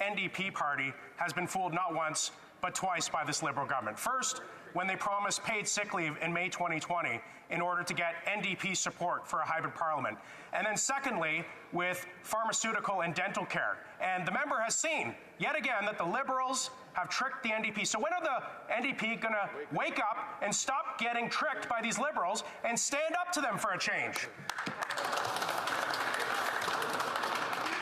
NDP party has been fooled not once, but twice by this Liberal government. First, when they promised paid sick leave in May 2020 in order to get NDP support for a hybrid parliament. And then secondly, with pharmaceutical and dental care. And the member has seen, yet again, that the Liberals have tricked the NDP. So when are the NDP going to wake up and stop getting tricked by these Liberals and stand up to them for a change?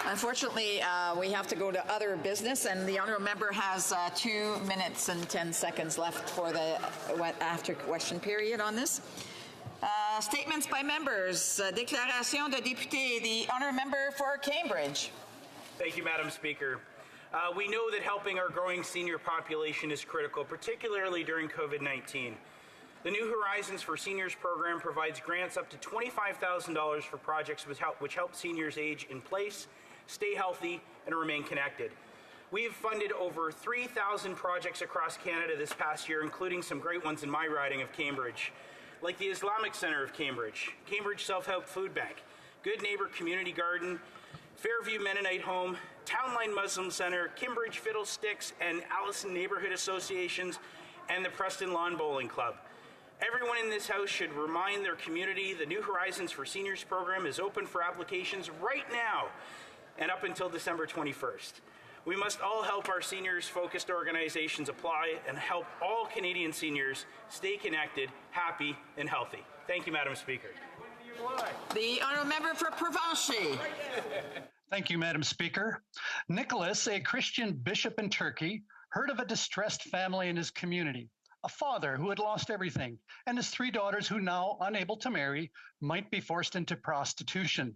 Unfortunately, we have to go to other business, and the honourable member has 2 minutes and 10 seconds left for the after question period on this. Statements by members. Déclaration de député. The honourable member for Cambridge. Thank you, Madam Speaker. We know that helping our growing senior population is critical, particularly during COVID-19. The New Horizons for Seniors program provides grants up to $25,000 for projects which help seniors age in place, stay healthy, and remain connected. We have funded over 3,000 projects across Canada this past year, including some great ones in my riding of Cambridge, like the Islamic Centre of Cambridge, Cambridge Self-Help Food Bank, Good Neighbour Community Garden, Fairview Mennonite Home, Townline Muslim Centre, Cambridge Fiddlesticks and Allison Neighbourhood Associations, and the Preston Lawn Bowling Club. Everyone in this House should remind their community the New Horizons for Seniors program is open for applications right now and up until December 21st. We must all help our seniors-focused organizations apply and help all Canadian seniors stay connected, happy, and healthy. Thank you, Madam Speaker. The honourable member for Provencher. Thank you, Madam Speaker. Nicholas, a Christian bishop in Turkey, heard of a distressed family in his community, a father who had lost everything, and his 3 daughters who, now unable to marry, might be forced into prostitution.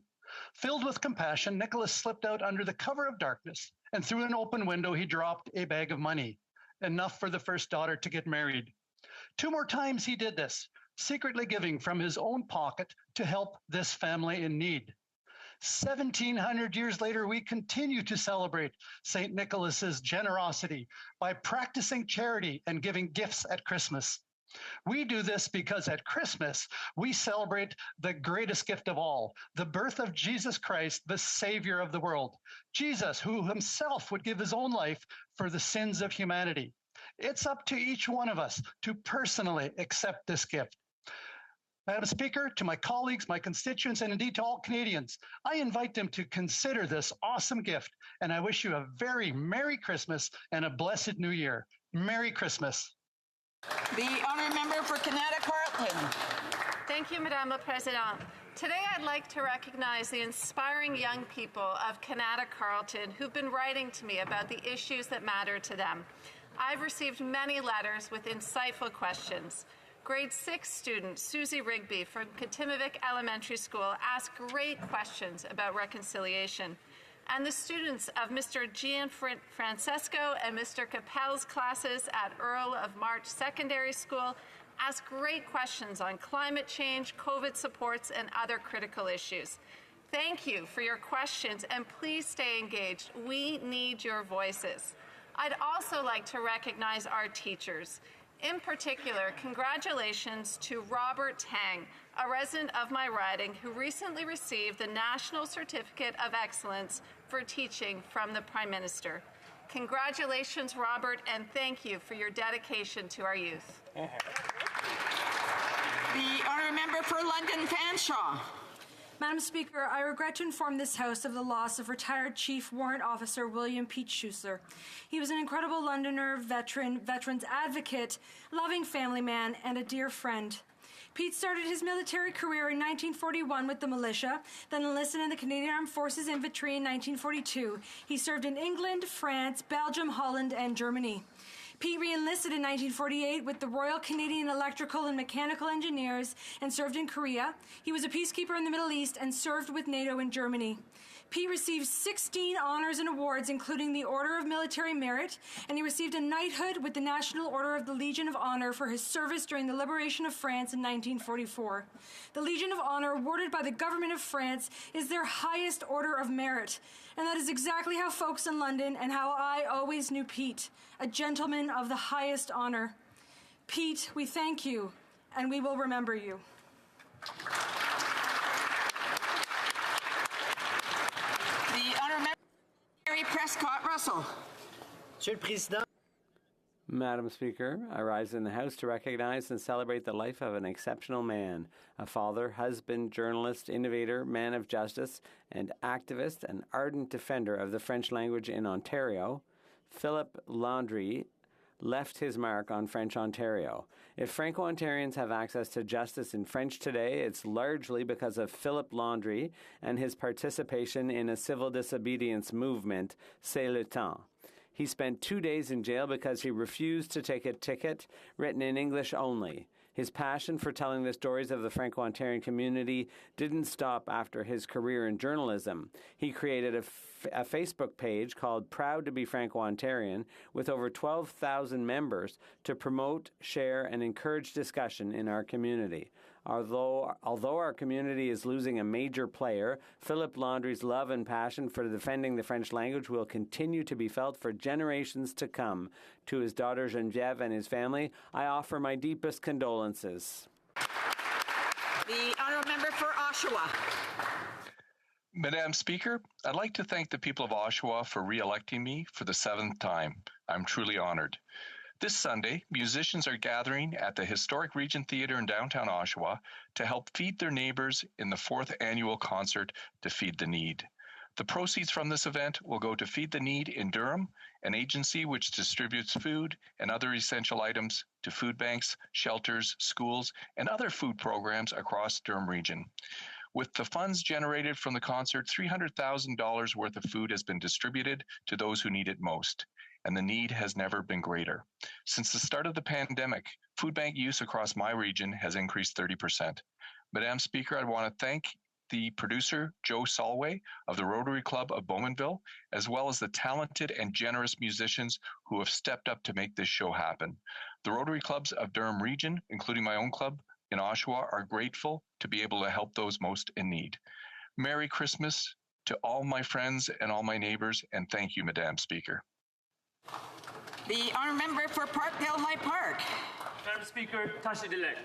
Filled with compassion, Nicholas slipped out under the cover of darkness, and through an open window he dropped a bag of money, enough for the first daughter to get married. 2 more times he did this, secretly giving from his own pocket to help this family in need. 1,700 years later, we continue to celebrate St. Nicholas's generosity by practicing charity and giving gifts at Christmas. We do this because at Christmas, we celebrate the greatest gift of all, the birth of Jesus Christ, the Savior of the world. Jesus, who himself would give his own life for the sins of humanity. It's up to each one of us to personally accept this gift. Madam Speaker, to my colleagues, my constituents, and indeed to all Canadians, I invite them to consider this awesome gift, and I wish you a very Merry Christmas and a blessed New Year. Merry Christmas. The honourable member for Canada Carleton. Thank you, Madame la Présidente. Today I'd like to recognize the inspiring young people of Canada Carleton who've been writing to me about the issues that matter to them. I've received many letters with insightful questions. Grade 6 student Susie Rigby from Katimavik Elementary School asked great questions about reconciliation. And the students of Mr. Gianfrancesco and Mr. Capel's classes at Earl of March Secondary School asked great questions on climate change, COVID supports, and other critical issues. Thank you for your questions, and please stay engaged. We need your voices. I'd also like to recognize our teachers. In particular, congratulations to Robert Tang, a resident of my riding who recently received the National Certificate of Excellence for Teaching from the Prime Minister. Congratulations, Robert, and thank you for your dedication to our youth. The honourable member for London Fanshawe. Madam Speaker, I regret to inform this House of the loss of retired Chief Warrant Officer William Pete Schuessler. He was an incredible Londoner, veterans advocate, loving family man, and a dear friend. Pete started his military career in 1941 with the militia, then enlisted in the Canadian Armed Forces Infantry in 1942. He served in England, France, Belgium, Holland, and Germany. Pete re-enlisted in 1948 with the Royal Canadian Electrical and Mechanical Engineers and served in Korea. He was a peacekeeper in the Middle East and served with NATO in Germany. Pete received 16 honors and awards, including the Order of Military Merit, and he received a knighthood with the National Order of the Legion of Honor for his service during the liberation of France in 1944. The Legion of Honor, awarded by the government of France, is their highest order of merit, and that is exactly how folks in London and how I always knew Pete, a gentleman of the highest honor. Pete, we thank you, and we will remember you. The honourable member Prescott Russell. Monsieur le Président. Madam Speaker, I rise in the House to recognize and celebrate the life of an exceptional man, a father, husband, journalist, innovator, man of justice, and activist and ardent defender of the French language in Ontario. Philippe Landry left his mark on French Ontario. If Franco-Ontarians have access to justice in French today, it's largely because of Philippe Landry and his participation in a civil disobedience movement, C'est le temps. He spent 2 days in jail because he refused to take a ticket written in English only. His passion for telling the stories of the Franco-Ontarian community didn't stop after his career in journalism. He created a Facebook page called Proud to be Franco-Ontarian with over 12,000 members to promote, share, and encourage discussion in our community. Although our community is losing a major player, Philippe Landry's love and passion for defending the French language will continue to be felt for generations to come. To his daughter Geneviève and his family, I offer my deepest condolences. The honourable member for Oshawa. Madam Speaker, I'd like to thank the people of Oshawa for re-electing me for the 7th time. I'm truly honored. This Sunday, musicians are gathering at the Historic Regent Theatre in downtown Oshawa to help feed their neighbors in the 4th annual concert to Feed the Need. The proceeds from this event will go to Feed the Need in Durham, an agency which distributes food and other essential items to food banks, shelters, schools, and other food programs across Durham region. With the funds generated from the concert, $300,000 worth of food has been distributed to those who need it most, and the need has never been greater. Since the start of the pandemic, food bank use across my region has increased 30%. Madam Speaker, I want to thank the producer, Joe Solway, of the Rotary Club of Bowmanville, as well as the talented and generous musicians who have stepped up to make this show happen. The Rotary Clubs of Durham Region, including my own club in Oshawa, are grateful to be able to help those most in need. Merry Christmas to all my friends and all my neighbors, and thank you, Madam Speaker. The honourable member for Parkdale High Park. Madam Speaker, Tashi Delek.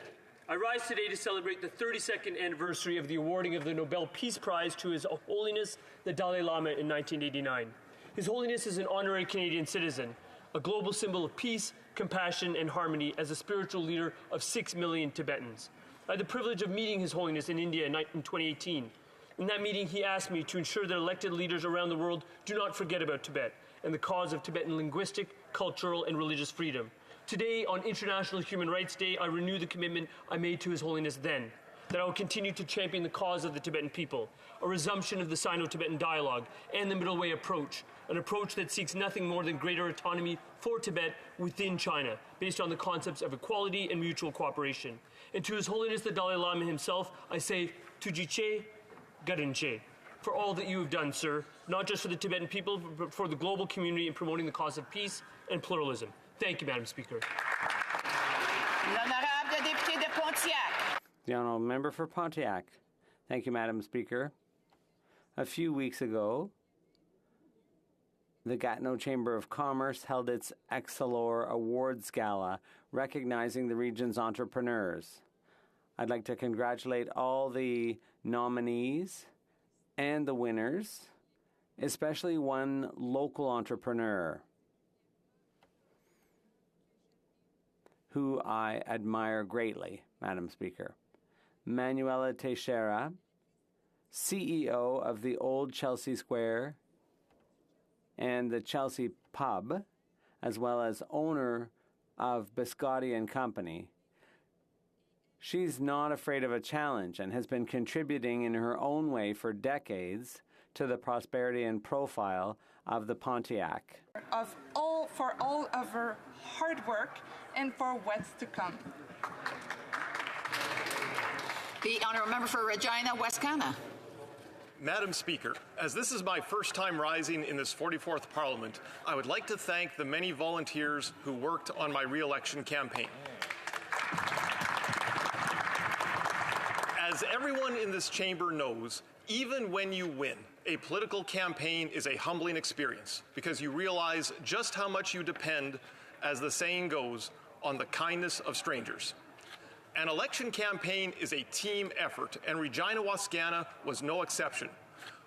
I rise today to celebrate the 32nd anniversary of the awarding of the Nobel Peace Prize to His Holiness the Dalai Lama in 1989. His Holiness is an honorary Canadian citizen, a global symbol of peace, compassion, and harmony as a spiritual leader of 6 million Tibetans. I had the privilege of meeting His Holiness in India in 2018. In that meeting, he asked me to ensure that elected leaders around the world do not forget about Tibet and the cause of Tibetan linguistic, cultural, and religious freedom. Today, on International Human Rights Day, I renew the commitment I made to His Holiness then, that I will continue to champion the cause of the Tibetan people, a resumption of the Sino-Tibetan dialogue, and the Middle Way approach, an approach that seeks nothing more than greater autonomy for Tibet within China, based on the concepts of equality and mutual cooperation. And to His Holiness the Dalai Lama himself, I say, Tujiche, Garinche, for all that you have done, sir, not just for the Tibetan people, but for the global community in promoting the cause of peace and pluralism. Thank you, Madam Speaker. L'honorable député de Pontiac. The honourable member for Pontiac. Thank you, Madam Speaker. A few weeks ago, the Gatineau Chamber of Commerce held its Excellor Awards Gala, recognizing the region's entrepreneurs. I'd like to congratulate all the nominees and the winners, especially one local entrepreneur who I admire greatly, Madam Speaker. Manuela Teixeira, CEO of the Old Chelsea Square and the Chelsea Pub, as well as owner of Biscotti and Company. She's not afraid of a challenge and has been contributing in her own way for decades to the prosperity and profile of the Pontiac. For all of our hard work and for what's to come. The honourable member for Regina Westcana. Madam Speaker, as this is my first time rising in this 44th Parliament, I would like to thank the many volunteers who worked on my re-election campaign. As everyone in this chamber knows, even when you win, a political campaign is a humbling experience because you realize just how much you depend, as the saying goes, on the kindness of strangers. An election campaign is a team effort, and Regina Wascana was no exception.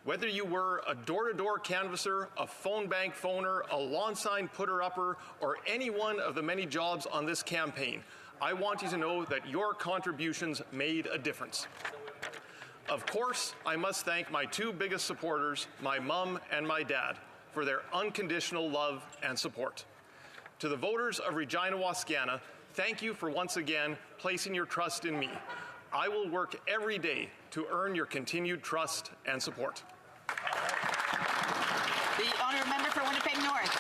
Whether you were a door-to-door canvasser, a phone bank phoner, a lawn sign putter-upper, or any one of the many jobs on this campaign, I want you to know that your contributions made a difference. Of course, I must thank my two biggest supporters, my mom and my dad, for their unconditional love and support. To the voters of Regina Wascana, thank you for once again placing your trust in me. I will work every day to earn your continued trust and support. The honourable member for Winnipeg North.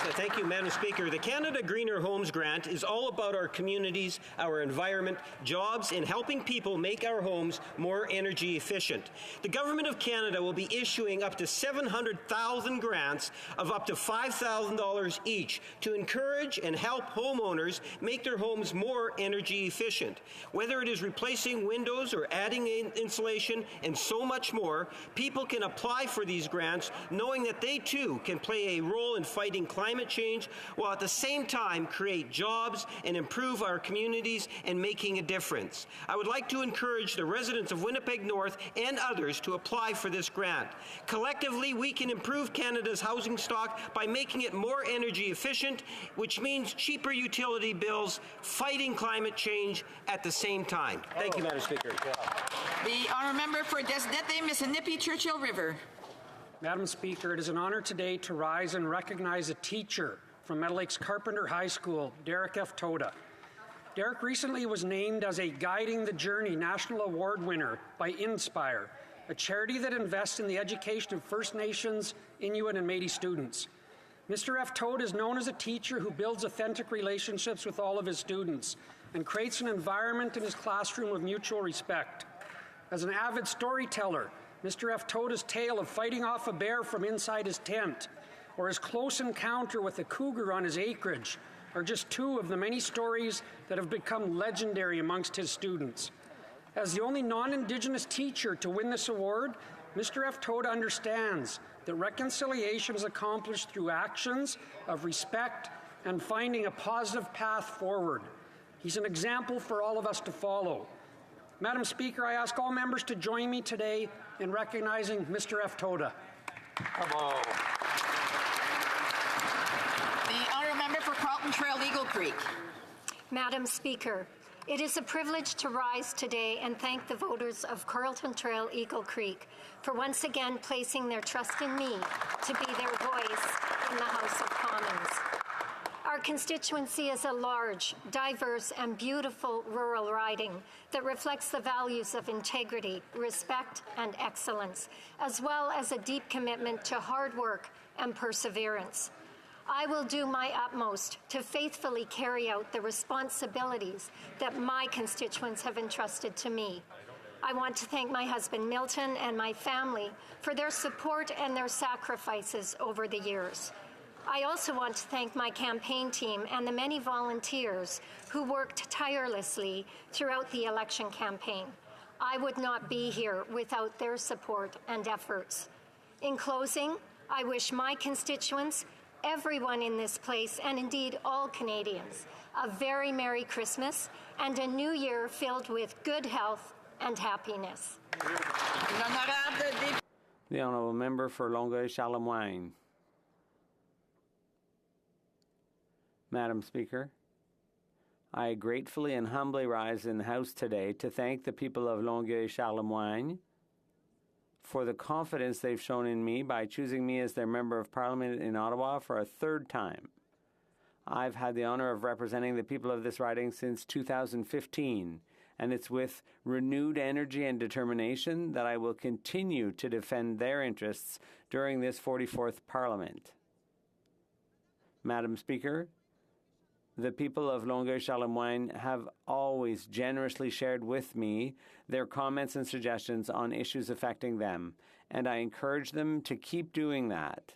Yes, thank you, Madam Speaker. The Canada Greener Homes Grant is all about our communities, our environment, jobs, and helping people make our homes more energy efficient. The Government of Canada will be issuing up to 700,000 grants of up to $5,000 each to encourage and help homeowners make their homes more energy efficient. Whether it is replacing windows or adding insulation and so much more, people can apply for these grants knowing that they too can play a role in fighting climate change while at the same time create jobs and improve our communities and making a difference. I would like to encourage the residents of Winnipeg North and others to apply for this grant. Collectively, we can improve Canada's housing stock by making it more energy efficient, which means cheaper utility bills, fighting climate change at the same time. Thank you, Madam Speaker. The honourable member for Desnette, Mississippi, Churchill River. Madam Speaker, it is an honor today to rise and recognize a teacher from Meadow Lakes Carpenter High School, Derek F. Toda. Derek recently was named as a Guiding the Journey National Award winner by Inspire, a charity that invests in the education of First Nations, Inuit, and Métis students. Mr. F. Toda is known as a teacher who builds authentic relationships with all of his students and creates an environment in his classroom of mutual respect. As an avid storyteller, Mr. F. Toda's tale of fighting off a bear from inside his tent, or his close encounter with a cougar on his acreage, are just two of the many stories that have become legendary amongst his students. As the only non-Indigenous teacher to win this award, Mr. F. Toda understands that reconciliation is accomplished through actions of respect and finding a positive path forward. He's an example for all of us to follow. Madam Speaker, I ask all members to join me today in recognizing Mr. F. Toda. Bravo. The honourable member for Carlton Trail, Eagle Creek. Madam Speaker, it is a privilege to rise today and thank the voters of Carlton Trail, Eagle Creek for once again placing their trust in me to be their voice in the House of Commons. Our constituency is a large, diverse, and beautiful rural riding that reflects the values of integrity, respect, and excellence, as well as a deep commitment to hard work and perseverance. I will do my utmost to faithfully carry out the responsibilities that my constituents have entrusted to me. I want to thank my husband Milton and my family for their support and their sacrifices over the years. I also want to thank my campaign team and the many volunteers who worked tirelessly throughout the election campaign. I would not be here without their support and efforts. In closing, I wish my constituents, everyone in this place, and indeed all Canadians, a very Merry Christmas and a new year filled with good health and happiness. The Honourable Member for Longueuil-Charlemagne. Madam Speaker, I gratefully and humbly rise in the House today to thank the people of Longueuil-Charlemagne for the confidence they've shown in me by choosing me as their Member of Parliament in Ottawa for a third time. I've had the honour of representing the people of this riding since 2015, and it's with renewed energy and determination that I will continue to defend their interests during this 44th Parliament. Madam Speaker, the people of Longueuil-Charlemagne have always generously shared with me their comments and suggestions on issues affecting them, and I encourage them to keep doing that.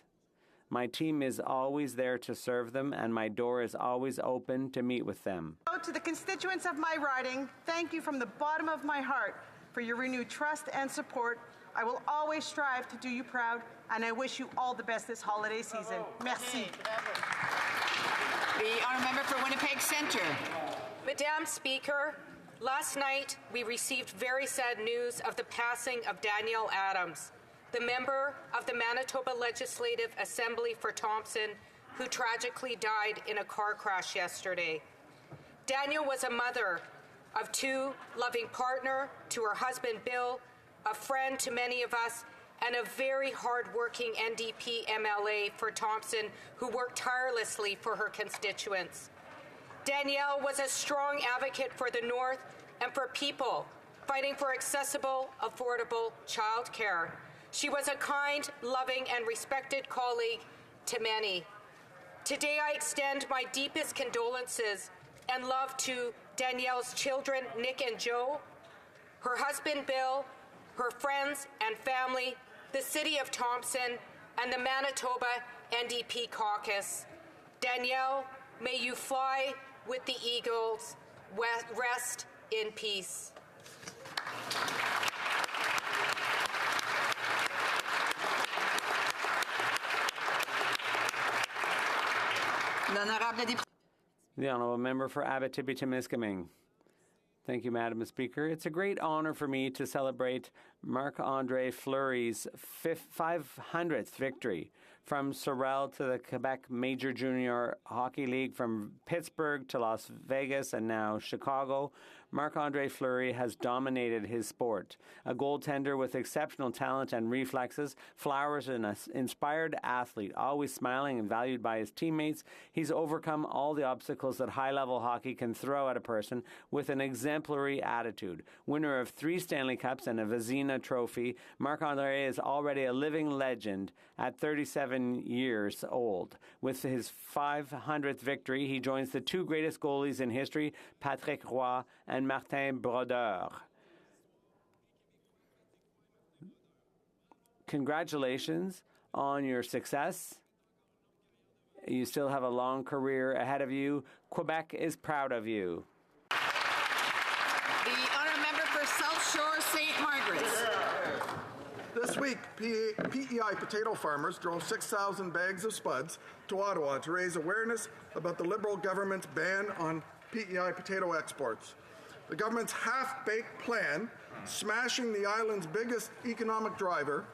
My team is always there to serve them, and my door is always open to meet with them. To the constituents of my riding, thank you from the bottom of my heart for your renewed trust and support. I will always strive to do you proud, and I wish you all the best this holiday season. Merci. The honourable member for Winnipeg Centre. Madam Speaker, last night we received very sad news of the passing of Danielle Adams. the member of the Manitoba Legislative Assembly for Thompson, who tragically died in a car crash yesterday. Daniel was a mother of two, loving partner to her husband Bill, a friend to many of us, and a very hard-working NDP MLA for Thompson who worked tirelessly for her constituents. Danielle was a strong advocate for the North and for people, fighting for accessible, affordable childcare. She was a kind, loving, and respected colleague to many. Today I extend my deepest condolences and love to Danielle's children, Nick and Joe, her husband, Bill, her friends and family, the City of Thompson, and the Manitoba NDP caucus. Danielle, may you fly with the eagles. Rest in peace. The Honourable Member for Abitibi-Témiscamingue. Thank you, Madam Speaker. It's a great honour for me to celebrate Marc-André Fleury's 500th victory. From Sorel to the Quebec Major Junior Hockey League, from Pittsburgh to Las Vegas and now Chicago, Marc-André Fleury has dominated his sport. A goaltender with exceptional talent and reflexes, Flowers an inspired athlete, always smiling and valued by his teammates. He's overcome all the obstacles that high-level hockey can throw at a person with an exemplary attitude. Winner of 3 Stanley Cups and a Vezina Trophy, Marc-André is already a living legend at 37 years old. With his 500th victory, he joins the 2 greatest goalies in history, Patrick Roy and Martin Brodeur. Congratulations on your success. You still have a long career ahead of you. Quebec is proud of you. The honourable member for South Shore St. Margaret's. This week, PEI potato farmers drove 6,000 bags of spuds to Ottawa to raise awareness about the Liberal government's ban on PEI potato exports. The government's half-baked plan, smashing the island's biggest economic driver,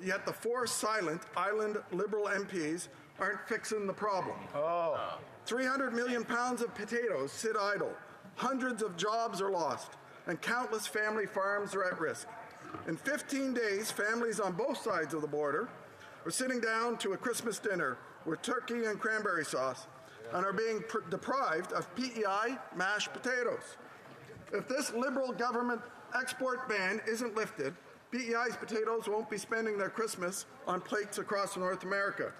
yet the 4 silent island Liberal MPs aren't fixing the problem. 300 million pounds of potatoes sit idle, hundreds of jobs are lost, and countless family farms are at risk. In 15 days, families on both sides of the border are sitting down to a Christmas dinner with turkey and cranberry sauce and are being deprived of PEI mashed potatoes. If this Liberal government export ban isn't lifted, PEI's potatoes won't be spending their Christmas on plates across North America.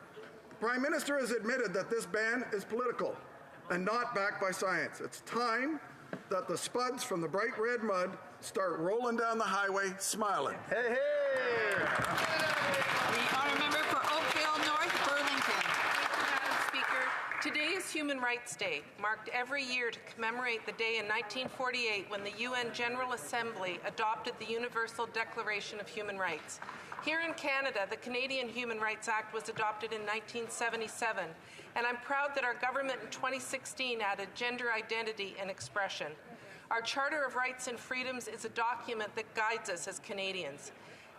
The Prime Minister has admitted that this ban is political and not backed by science. It's time that the spuds from the bright red mud start rolling down the highway smiling. Hey, hey! The honourable member for Oakville North Burlington. Madam Speaker, today is Human Rights Day, marked every year to commemorate the day in 1948 when the UN General Assembly adopted the Universal Declaration of Human Rights. Here in Canada, the Canadian Human Rights Act was adopted in 1977, and I'm proud that our government in 2016 added gender identity and expression. Our Charter of Rights and Freedoms is a document that guides us as Canadians.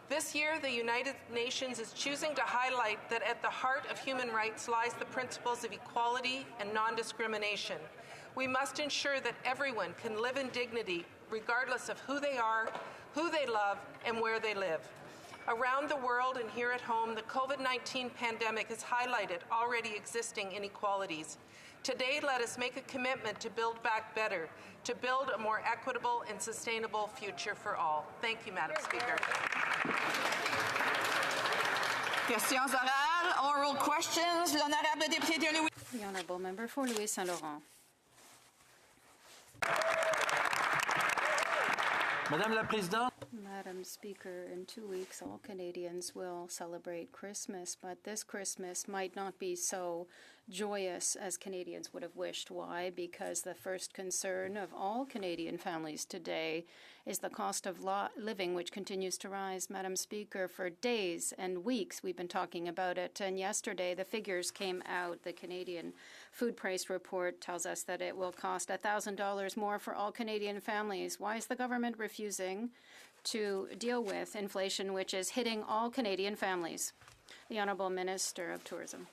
This year, the United Nations is choosing to highlight that at the heart of human rights lies the principles of equality and non-discrimination. We must ensure that everyone can live in dignity regardless of who they are, who they love, and where they live. Around the world and here at home, the COVID-19 pandemic has highlighted already existing inequalities. Today, let us make a commitment to build back better, to build a more equitable and sustainable future for all. Thank you, Madam Speaker. Questions orales, oral questions. L'honorable député de Louis. The honourable member for Louis Saint Laurent. Madame la Présidente. Madam Speaker, in 2 weeks all Canadians will celebrate Christmas, but this Christmas might not be so joyous as Canadians would have wished. Why? Because the first concern of all Canadian families today is the cost of living, which continues to rise. Madam Speaker, for days and weeks we've been talking about it, and yesterday the figures came out. The Canadian Food Price Report tells us that it will cost $1,000 more for all Canadian families. Why is the government refusing to deal with inflation, which is hitting all Canadian families. The Honourable Minister of Tourism.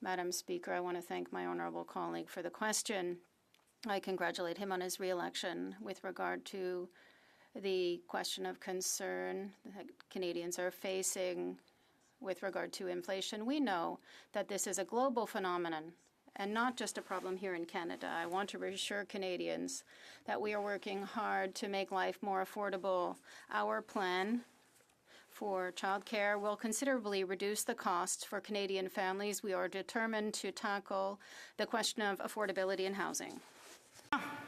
Madam Speaker, I want to thank my honourable colleague for the question. I congratulate him on his re-election with regard to the question of concern that Canadians are facing with regard to inflation. We know that this is a global phenomenon and not just a problem here in Canada. I want to reassure Canadians that we are working hard to make life more affordable. Our plan for childcare will considerably reduce the costs for Canadian families. We are determined to tackle the question of affordability in housing.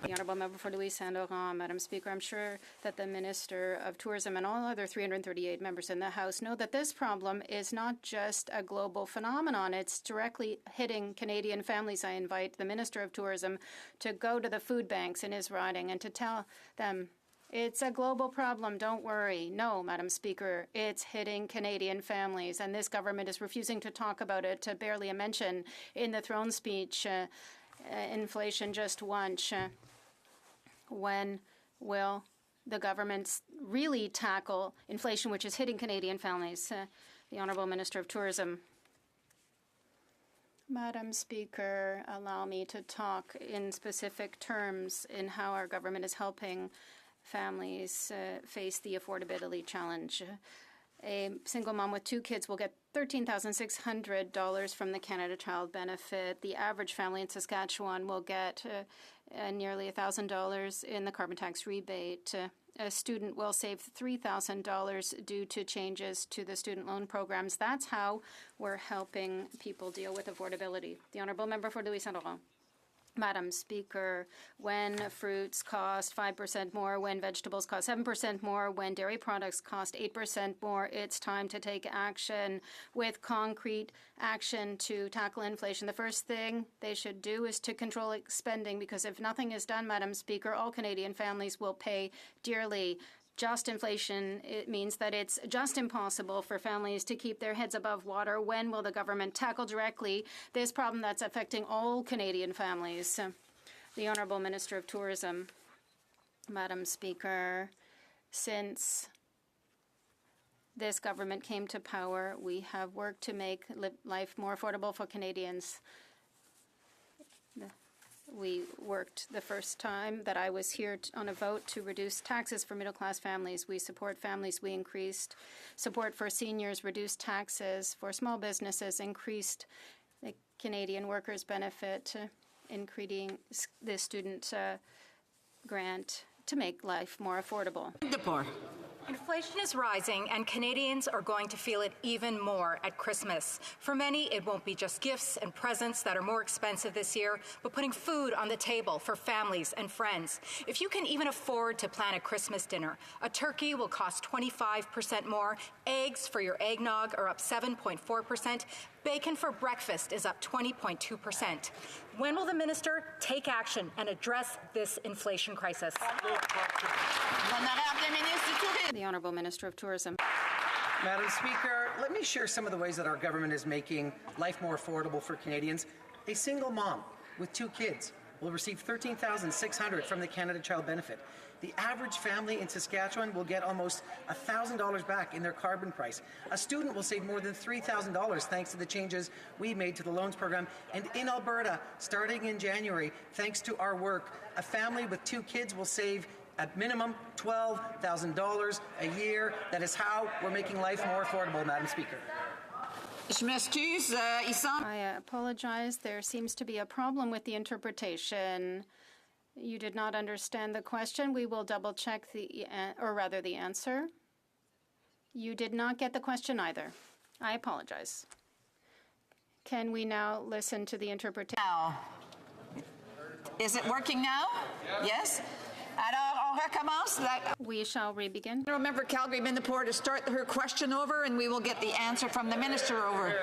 The Honourable Member for Louis Saint-Laurent. Madam Speaker, I'm sure that the Minister of Tourism and all other 338 members in the House know that this problem is not just a global phenomenon. It's directly hitting Canadian families. I invite the Minister of Tourism to go to the food banks in his riding and to tell them it's a global problem, don't worry. No, Madam Speaker, it's hitting Canadian families, and this government is refusing to talk about it, to barely a mention in the throne speech. Inflation just once. When will the government really tackle inflation, which is hitting Canadian families? The Honourable Minister of Tourism. Madam Speaker, allow me to talk in specific terms in how our government is helping families face the affordability challenge. A single mom with 2 kids will get $13,600 from the Canada Child Benefit. The average family in Saskatchewan will get nearly $1,000 in the carbon tax rebate. A student will save $3,000 due to changes to the student loan programs. That's how we're helping people deal with affordability. The Honourable Member for Louis Saint-Laurent. Madam Speaker, when fruits cost 5% more, when vegetables cost 7% more, when dairy products cost 8% more, it's time to take action with concrete action to tackle inflation. The first thing they should do is to control spending, because if nothing is done, Madam Speaker, all Canadian families will pay dearly. Just inflation, it means that it's just impossible for families to keep their heads above water. When will the government tackle directly this problem that's affecting all Canadian families? The Honourable Minister of Tourism. Madam Speaker, since this government came to power, we have worked to make life more affordable for Canadians. We worked the first time that I was here on a vote to reduce taxes for middle-class families. We support families. We increased support for seniors, reduced taxes for small businesses, increased the Canadian Workers' Benefit, increasing the student grant to make life more affordable. Inflation is rising, and Canadians are going to feel it even more at Christmas. For many, it won't be just gifts and presents that are more expensive this year, but putting food on the table for families and friends. If you can even afford to plan a Christmas dinner, a turkey will cost 25% more, eggs for your eggnog are up 7.4%, bacon for breakfast is up 20.2%. When will the minister take action and address this inflation crisis? The Honourable Minister of Tourism. Madam Speaker, let me share some of the ways that our government is making life more affordable for Canadians. A single mom with 2 kids will receive $13,600 from the Canada Child Benefit. The average family in Saskatchewan will get almost $1,000 back in their carbon price. A student will save more than $3,000 thanks to the changes we made to the loans program. And in Alberta, starting in January, thanks to our work, a family with 2 kids will save at minimum $12,000 a year. That is how we're making life more affordable, Madam Speaker. I apologize. There seems to be a problem with the interpretation. You did not understand the question. We will double-check the answer. You did not get the question either. I apologize. Can we now listen to the interpretation? Is it working now? Yes? Alors, on recommence. We shall re-begin. Member Calgary-Minnepour to start her question over, and we will get the answer from the minister over.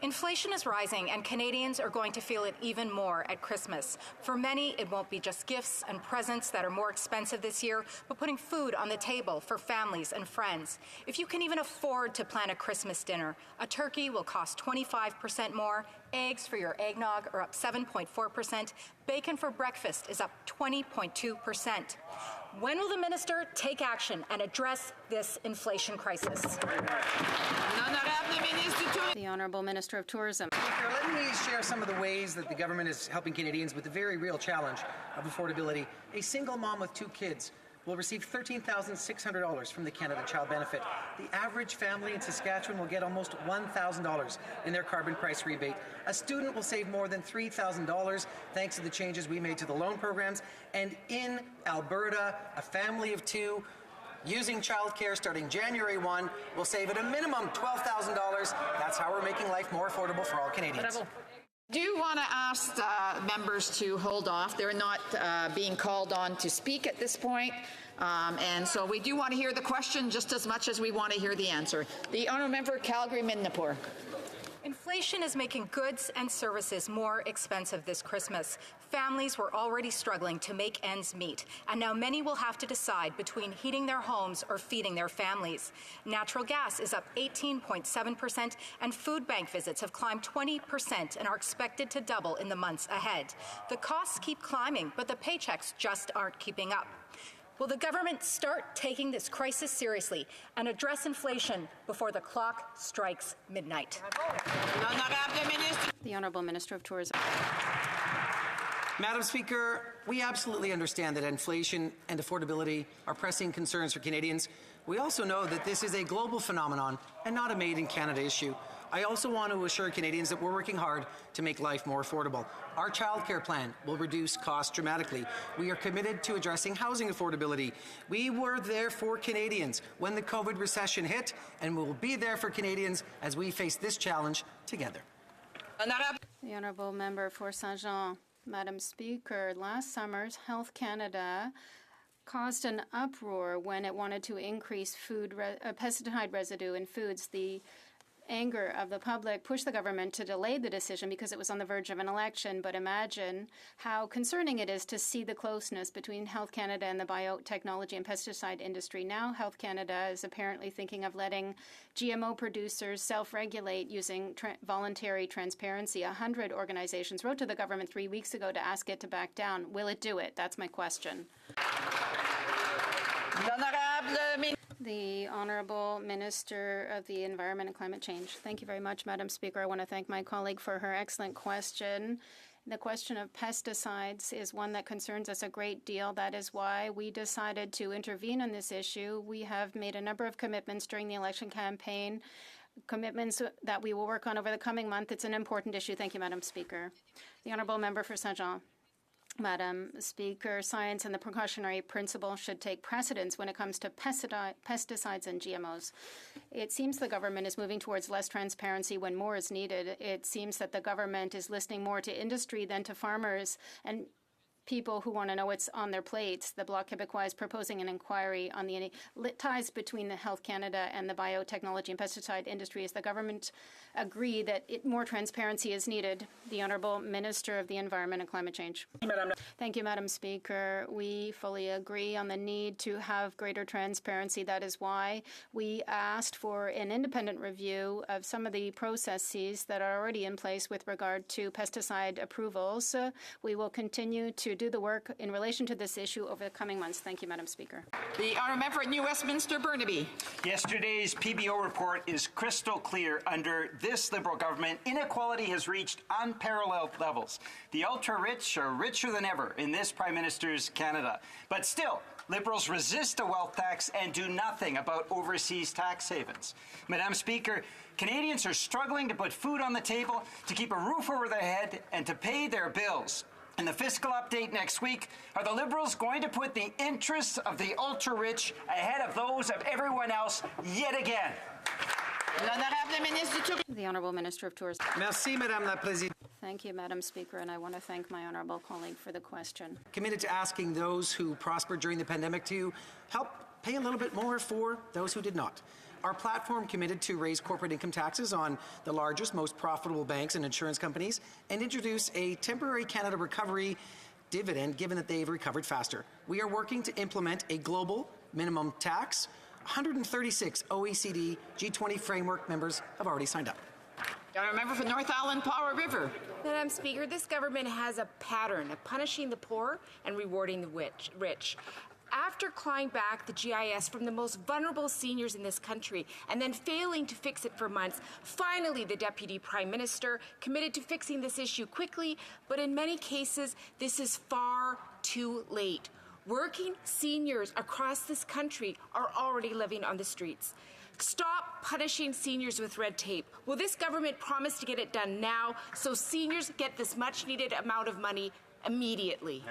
Inflation is rising, and Canadians are going to feel it even more at Christmas. For many, it won't be just gifts and presents that are more expensive this year, but putting food on the table for families and friends. If you can even afford to plan a Christmas dinner, a turkey will cost 25% more, eggs for your eggnog are up 7.4%, bacon for breakfast is up 20.2%. When will the minister take action and address this inflation crisis? The Honourable Minister of Tourism. Speaker, let me share some of the ways that the government is helping Canadians with the very real challenge of affordability. A single mom with 2 kids will receive $13,600 from the Canada Child Benefit. The average family in Saskatchewan will get almost $1,000 in their carbon price rebate. A student will save more than $3,000 thanks to the changes we made to the loan programs. And in Alberta, a family of 2 using childcare starting January 1 will save at a minimum $12,000. That's how we're making life more affordable for all Canadians. I do want to ask members to hold off. They're not being called on to speak at this point. And so we do want to hear the question just as much as we want to hear the answer. The Honourable Member Calgary-Midnapore. Inflation is making goods and services more expensive this Christmas. Families were already struggling to make ends meet, and now many will have to decide between heating their homes or feeding their families. Natural gas is up 18.7%, and food bank visits have climbed 20% and are expected to double in the months ahead. The costs keep climbing, but the paychecks just aren't keeping up. Will the government start taking this crisis seriously and address inflation before the clock strikes midnight? The Honourable Minister of Tourism. Madam Speaker, we absolutely understand that inflation and affordability are pressing concerns for Canadians. We also know that this is a global phenomenon and not a made-in-Canada issue. I also want to assure Canadians that we're working hard to make life more affordable. Our childcare plan will reduce costs dramatically. We are committed to addressing housing affordability. We were there for Canadians when the COVID recession hit, and we will be there for Canadians as we face this challenge together. The Honourable Member for Saint-Jean. Madam Speaker, last summer's Health Canada caused an uproar when it wanted to increase pesticide residue in foods. The anger of the public pushed the government to delay the decision because it was on the verge of an election. But imagine how concerning it is to see the closeness between Health Canada and the biotechnology and pesticide industry. Now Health Canada is apparently thinking of letting GMO producers self-regulate using voluntary transparency. 100 organizations wrote to the government 3 weeks ago to ask it to back down. Will it do it? That's my question. The Honourable Minister of the Environment and Climate Change. Thank you very much, Madam Speaker. I want to thank my colleague for her excellent question. The question of pesticides is one that concerns us a great deal. That is why we decided to intervene on this issue. We have made a number of commitments during the election campaign, commitments that we will work on over the coming month. It's an important issue. Thank you, Madam Speaker. The Honourable Member for Saint-Jean. Madam Speaker, science and the precautionary principle should take precedence when it comes to pesticides and GMOs. It seems the government is moving towards less transparency when more is needed. It seems that the government is listening more to industry than to farmers and people who want to know what's on their plates. The Bloc Québécois is proposing an inquiry on the ties between the Health Canada and the biotechnology and pesticide industry. As the government agree that more transparency is needed. The Honourable Minister of the Environment and Climate Change. Thank you, Madam Speaker. We fully agree on the need to have greater transparency. That is why we asked for an independent review of some of the processes that are already in place with regard to pesticide approvals. We will continue to do the work in relation to this issue over the coming months. Thank you, Madam Speaker. The Honourable Member for New Westminster, Burnaby. Yesterday's PBO report is crystal clear. Under this Liberal government, inequality has reached unparalleled levels. The ultra-rich are richer than ever in this Prime Minister's Canada. But still, Liberals resist a wealth tax and do nothing about overseas tax havens. Madam Speaker, Canadians are struggling to put food on the table, to keep a roof over their head, and to pay their bills. In the fiscal update next week, are the Liberals going to put the interests of the ultra-rich ahead of those of everyone else yet again? The Honourable Minister of Tourism. Merci, Madame la Présidente. Thank you, Madam Speaker, and I want to thank my honourable colleague for the question. Committed to asking those who prospered during the pandemic to help pay a little bit more for those who did not. Our platform committed to raise corporate income taxes on the largest, most profitable banks and insurance companies and introduce a temporary Canada recovery dividend given that they've recovered faster. We are working to implement a global minimum tax. 136 OECD G20 framework members have already signed up. Member for North Island, Powder River. Madam Speaker, this government has a pattern of punishing the poor and rewarding the rich. After clawing back the GIS from the most vulnerable seniors in this country and then failing to fix it for months, finally the Deputy Prime Minister committed to fixing this issue quickly, but in many cases, this is far too late. Working seniors across this country are already living on the streets. Stop punishing seniors with red tape. Will this government promise to get it done now so seniors get this much-needed amount of money immediately?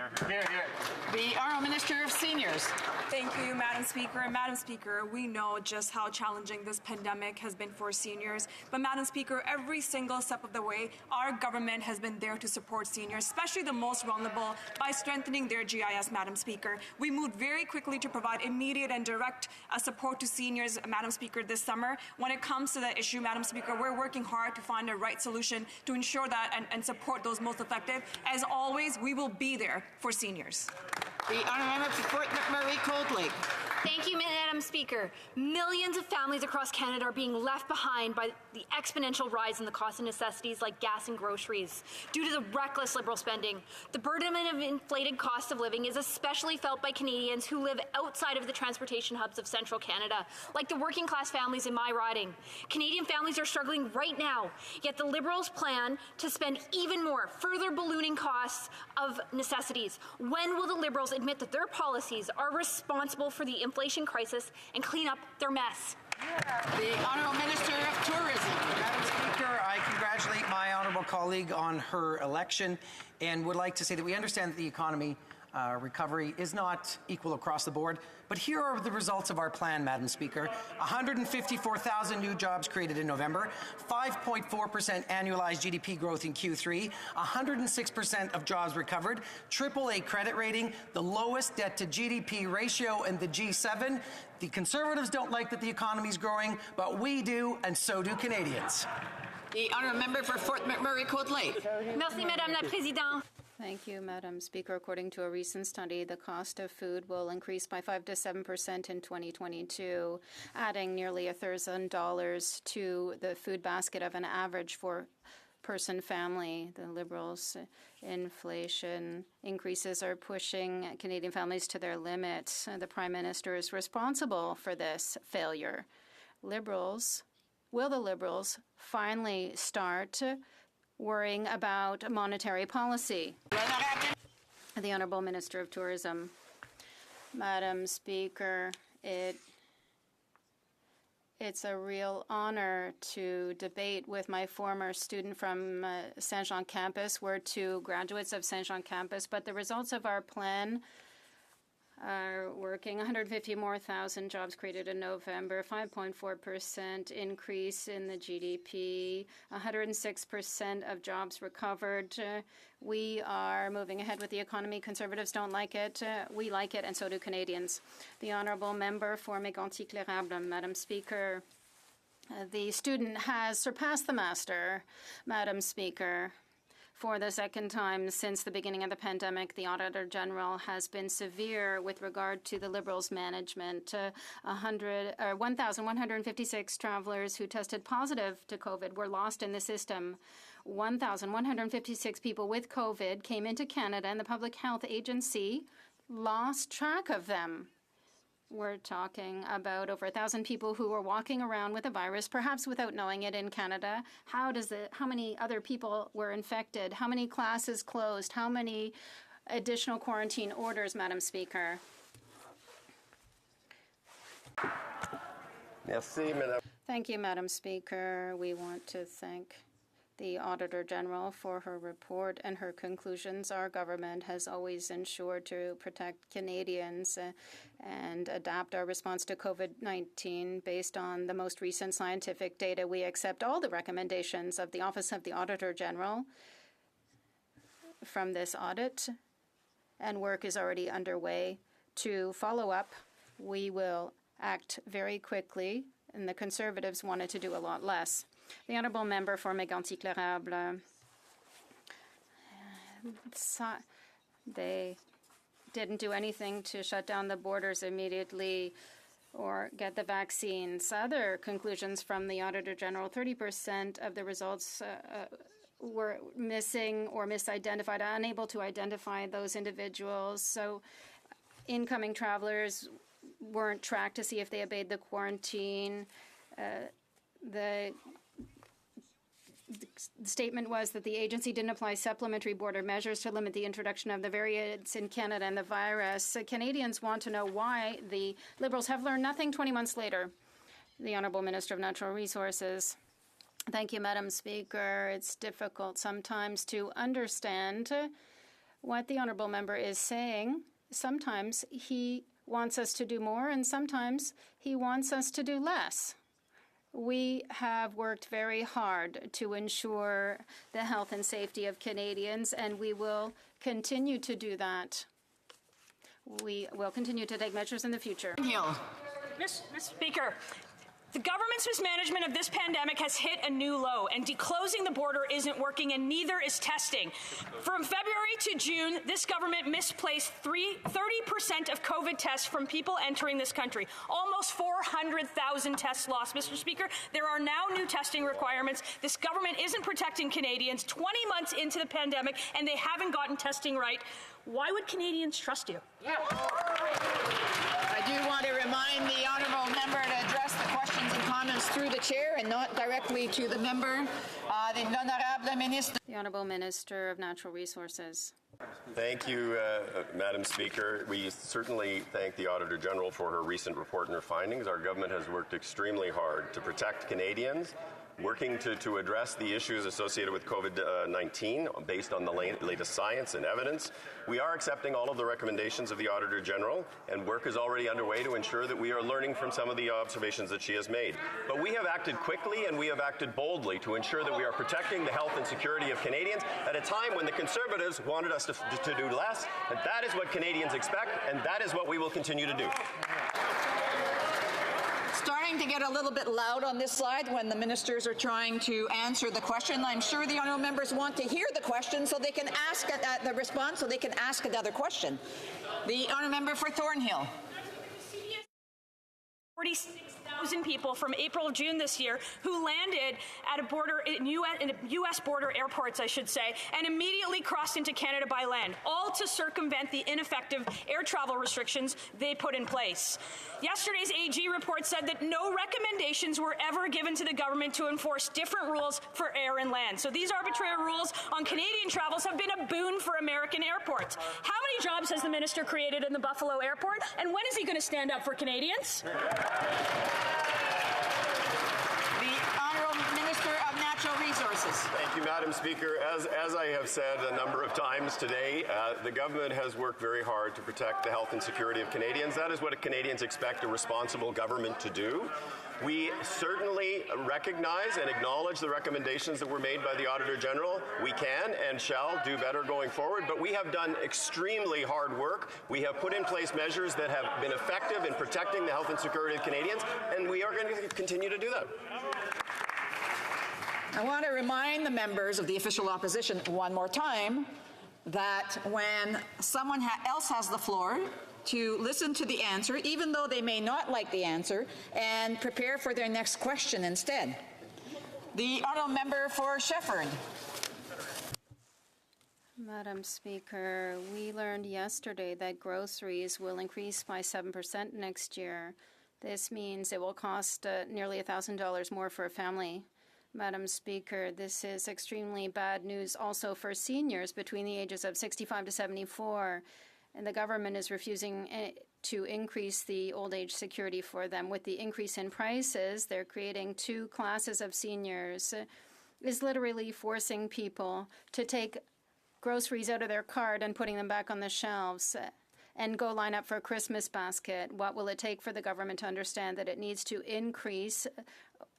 The Honourable Minister of Seniors. Thank you, Madam Speaker. And Madam Speaker, we know just how challenging this pandemic has been for seniors. But Madam Speaker, every single step of the way, our government has been there to support seniors, especially the most vulnerable, by strengthening their GIS, Madam Speaker. We moved very quickly to provide immediate and direct support to seniors, Madam Speaker, this summer. When it comes to that issue, Madam Speaker, we're working hard to find a right solution to ensure that and support those most affected. As always, we will be there for seniors. The Honourable Member for Fort McMurray Cold Lake. Thank you, Madam Speaker. Millions of families across Canada are being left behind by the exponential rise in the cost of necessities like gas and groceries due to the reckless Liberal spending. The burden of inflated cost of living is especially felt by Canadians who live outside of the transportation hubs of central Canada, like the working class families in my riding. Canadian families are struggling right now, yet the Liberals plan to spend even more, further ballooning costs of necessities. When will the Liberals admit that their policies are responsible for the inflation crisis and clean up their mess? The Honourable Minister of Tourism. Madam Speaker, I congratulate my honourable colleague on her election and would like to say that we understand that the economy recovery is not equal across the board, but here are the results of our plan, Madam Speaker. 154,000 new jobs created in November, 5.4% annualized GDP growth in Q3, 106% of jobs recovered, AAA credit rating, the lowest debt to GDP ratio in the G7. The Conservatives don't like that the economy is growing, but we do, and so do Canadians. The Honourable Member for Fort McMurray Cold Lake. Merci, Madame la Présidente. Thank you, Madam Speaker. According to a recent study, the cost of food will increase by 5 to 7% in 2022, adding nearly $1,000 to the food basket of an average four-person family. The Liberals' inflation increases are pushing Canadian families to their limit. The Prime Minister is responsible for this failure. Will the Liberals finally start worrying about monetary policy? The Honourable Minister of Tourism. Madam Speaker, it's a real honour to debate with my former student from Saint Jean campus. We're two graduates of Saint Jean campus, but the results of our plan are working. 150 more thousand jobs created in November, 5.4% increase in the GDP, 106% of jobs recovered. We are moving ahead with the economy. Conservatives don't like it. We like it, and so do Canadians. The Honourable Member for Mégantic-L'Érable. Madam Speaker, the student has surpassed the master. Madam Speaker, for the second time since the beginning of the pandemic, the Auditor General has been severe with regard to the Liberals' management. 1,156 travelers who tested positive to COVID were lost in the system. 1,156 people with COVID came into Canada, and the Public Health Agency lost track of them. We're talking about over 1,000 people who were walking around with a virus, perhaps without knowing it in Canada. How many other people were infected? How many classes closed? How many additional quarantine orders, Madam Speaker? Merci, Madame. Thank you, Madam Speaker. We want to thank the Auditor General for her report and her conclusions. Our government has always ensured to protect Canadians and adapt our response to COVID-19 based on the most recent scientific data. We accept all the recommendations of the Office of the Auditor General from this audit, and work is already underway to follow up we will act very quickly, and the Conservatives wanted to do a lot less. The honourable member for Mégantic-L'Érable, they didn't do anything to shut down the borders immediately or get the vaccines. Other conclusions from the Auditor General, 30% of the results were missing or misidentified, unable to identify those individuals. So incoming travelers weren't tracked to see if they obeyed the quarantine. The statement was that the agency didn't apply supplementary border measures to limit the introduction of the variants in Canada and the virus. Canadians want to know why the Liberals have learned nothing 20 months later. The Honourable Minister of Natural Resources. Thank you, Madam Speaker. It's difficult sometimes to understand what the Honourable Member is saying. Sometimes he wants us to do more, and sometimes he wants us to do less. We have worked very hard to ensure the health and safety of Canadians, and we will continue to do that. We will continue to take measures in the future. Hill. Mr. Speaker, the government's mismanagement of this pandemic has hit a new low, and declosing the border isn't working, and neither is testing. From February to June, this government misplaced 30% of COVID tests from people entering this country. Almost 400,000 tests lost. Mr. Speaker, there are now new testing requirements. This government isn't protecting Canadians 20 months into the pandemic, and they haven't gotten testing right. Why would Canadians trust you? I do want to remind the honourable member to address the questions and comments through the chair and not directly to the member. The Honourable Minister of Natural Resources. Thank you, Madam Speaker. We certainly thank the Auditor General for her recent report and her findings. Our government has worked extremely hard to protect Canadians, working to address the issues associated with COVID-19 based on the latest science and evidence. We are accepting all of the recommendations of the Auditor General, and work is already underway to ensure that we are learning from some of the observations that she has made. But we have acted quickly and we have acted boldly to ensure that we are protecting the health and security of Canadians at a time when the Conservatives wanted us to do less. And that is what Canadians expect, and that is what we will continue to do. Starting to get a little bit loud on this side when the ministers are trying to answer the question. I'm sure the honourable members want to hear the question so they can ask the response, so they can ask another question. The honourable member for Thornhill. 46,000 people from April to June this year who landed at a border in U.S. border airports, I should say, and immediately crossed into Canada by land, all to circumvent the ineffective air travel restrictions they put in place. Yesterday's AG report said that no recommendations were ever given to the government to enforce different rules for air and land. So these arbitrary rules on Canadian travels have been a boon for American airports. How many jobs has the minister created in the Buffalo airport, and when is he going to stand up for Canadians? The Honourable Minister of Natural Resources. Thank you, Madam Speaker. As I have said a number of times today, the government has worked very hard to protect the health and security of Canadians. That is what Canadians expect a responsible government to do. We certainly recognize and acknowledge the recommendations that were made by the Auditor General. We can and shall do better going forward, but we have done extremely hard work. We have put in place measures that have been effective in protecting the health and security of Canadians, and we are going to continue to do that. I want to remind the members of the official opposition one more time that when someone else has the floor, to listen to the answer, even though they may not like the answer, and prepare for their next question instead. The honourable member for Shefford. Madam Speaker, we learned yesterday that groceries will increase by 7% next year. This means it will cost nearly $1,000 more for a family. Madam Speaker, this is extremely bad news also for seniors between the ages of 65 to 74. And the government is refusing to increase the old age security for them. With the increase in prices, they're creating two classes of seniors. Is literally forcing people to take groceries out of their cart and putting them back on the shelves and go line up for a Christmas basket. What will it take for the government to understand that it needs to increase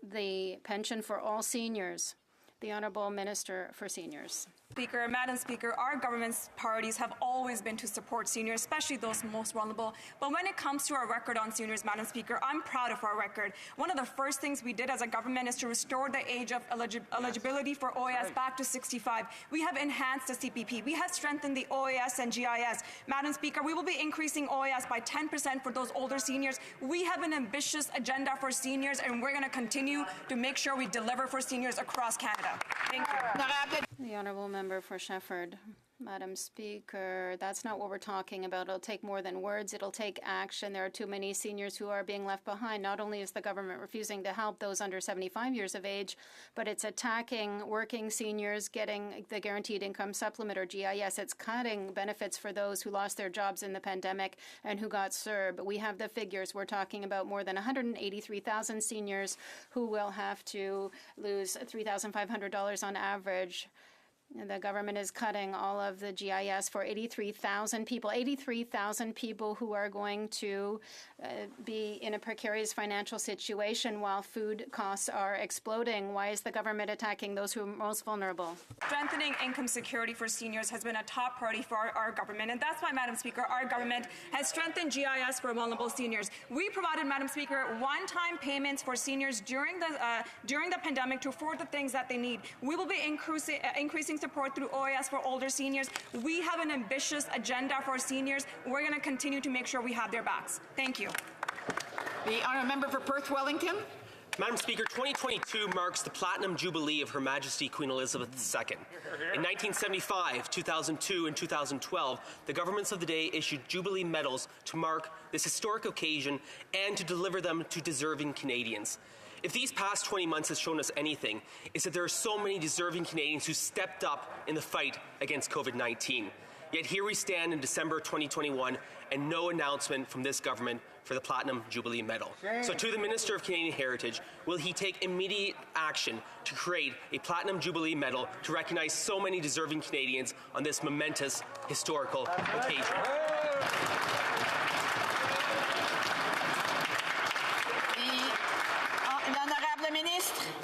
the pension for all seniors? The Honourable Minister for Seniors. Speaker, Madam Speaker, our government's priorities have always been to support seniors, especially those most vulnerable. But when it comes to our record on seniors, Madam Speaker, I'm proud of our record. One of the first things we did as a government is to restore the age of eligibility for OAS back to 65. We have enhanced the CPP. We have strengthened the OAS and GIS. Madam Speaker, we will be increasing OAS by 10% for those older seniors. We have an ambitious agenda for seniors, and we're going to continue to make sure we deliver for seniors across Canada. Thank you. The Honourable Member for Shefford. Madam Speaker, that's not what we're talking about. It'll take more than words. It'll take action. There are too many seniors who are being left behind. Not only is the government refusing to help those under 75 years of age, but it's attacking working seniors getting the Guaranteed Income Supplement, or GIS. It's cutting benefits for those who lost their jobs in the pandemic and who got CERB. We have the figures. We're talking about more than 183,000 seniors who will have to lose $3,500 on average. The government is cutting all of the GIS for 83,000 people who are going to be in a precarious financial situation while food costs are exploding. Why is the government attacking those who are most vulnerable? Strengthening income security for seniors has been a top priority for our government, and that's why, Madam Speaker, our government has strengthened GIS for vulnerable seniors. We provided, Madam Speaker, one-time payments for seniors during the pandemic to afford the things that they need. We will be increasing support through OAS for older seniors. We have an ambitious agenda for seniors. We're going to continue to make sure we have their backs. Thank you. The Honourable Member for Perth Wellington. Madam Speaker, 2022 marks the Platinum Jubilee of Her Majesty Queen Elizabeth II. In 1975, 2002, and 2012, the governments of the day issued Jubilee medals to mark this historic occasion and to deliver them to deserving Canadians. If these past 20 months has shown us anything, it's that there are so many deserving Canadians who stepped up in the fight against COVID-19. Yet here we stand in December 2021 and no announcement from this government for the Platinum Jubilee Medal. So to the Minister of Canadian Heritage, will he take immediate action to create a Platinum Jubilee Medal to recognize so many deserving Canadians on this momentous historical occasion?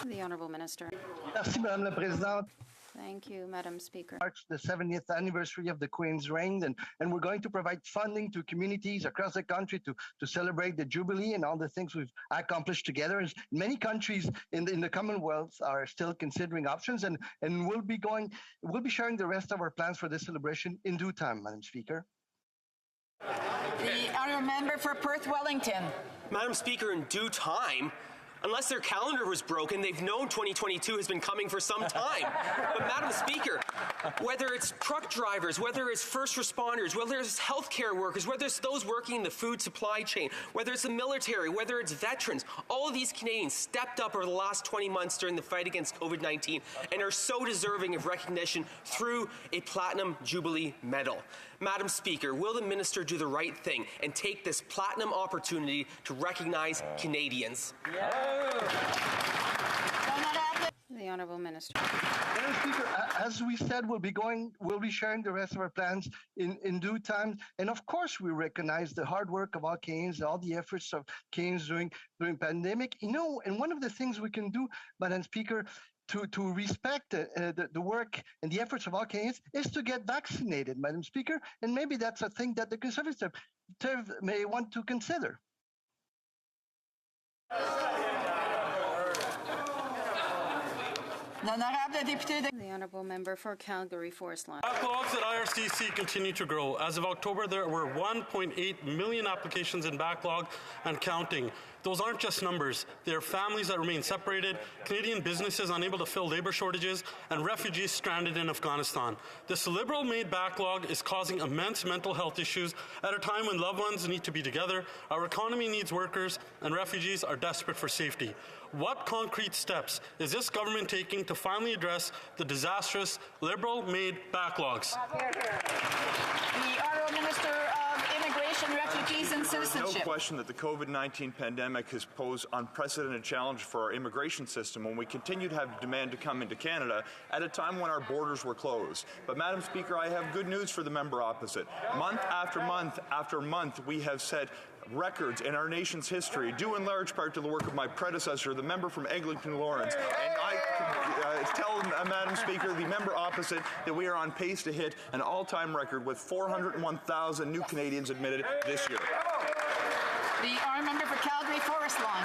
The Honourable Minister. Merci, Madame la Présidente. Thank you, Madam Speaker. March the 70th anniversary of the Queen's reign, and we're going to provide funding to communities across the country to celebrate the Jubilee and all the things we've accomplished together. Many countries in the Commonwealth are still considering options, and we'll be sharing the rest of our plans for this celebration in due time, Madam Speaker. The Honourable Member for Perth Wellington. Madam Speaker, in due time? Unless their calendar was broken, they've known 2022 has been coming for some time. But Madam Speaker, whether it's truck drivers, whether it's first responders, whether it's healthcare workers, whether it's those working in the food supply chain, whether it's the military, whether it's veterans, all of these Canadians stepped up over the last 20 months during the fight against COVID-19 and are so deserving of recognition through a Platinum Jubilee Medal. Madam Speaker, will the Minister do the right thing and take this platinum opportunity to recognize Canadians? The Honourable Minister. Madam Speaker, as we said, we'll be sharing the rest of our plans in due time. And of course, we recognize the hard work of all Canadians, all the efforts of Canadians during pandemic. And one of the things we can do, Madam Speaker, to respect the work and the efforts of all Canadians is to get vaccinated, Madam Speaker. And maybe that's a thing that the Conservative may want to consider. The Honourable Member for Calgary Forest Line. Backlogs at IRCC continue to grow. As of October, there were 1.8 million applications in backlog and counting. Those aren't just numbers. They are families that remain separated, Canadian businesses unable to fill labor shortages, and refugees stranded in Afghanistan. This Liberal-made backlog is causing immense mental health issues at a time when loved ones need to be together, our economy needs workers, and refugees are desperate for safety. What concrete steps is this government taking to finally address the disastrous Liberal-made backlogs? The Honourable Minister of Immigration, Refugees and Citizenship. No question that the COVID-19 pandemic has posed unprecedented challenge for our immigration system when we continue to have demand to come into Canada at a time when our borders were closed. But Madam Speaker, I have good news for the member opposite. Month after month after month, we have said records in our nation's history, due in large part to the work of my predecessor, the member from Eglinton Lawrence. And I can tell Madam Speaker, the member opposite, that we are on pace to hit an all-time record with 401,000 new Canadians admitted this year. The honourable member for Calgary Forest Lawn.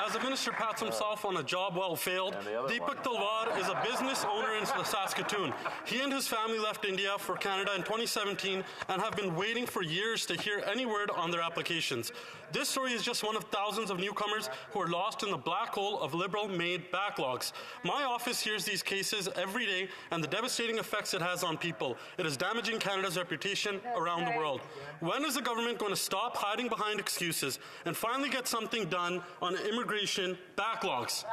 As the minister pats himself on a job well failed, Deepak Talwar is a business owner in Saskatoon. He and his family left India for Canada in 2017 and have been waiting for years to hear any word on their applications. This story is just one of thousands of newcomers who are lost in the black hole of Liberal-made backlogs. My office hears these cases every day and the devastating effects it has on people. It is damaging Canada's reputation around the world. When is the government going to stop hiding behind excuses and finally get something done on immigration backlogs?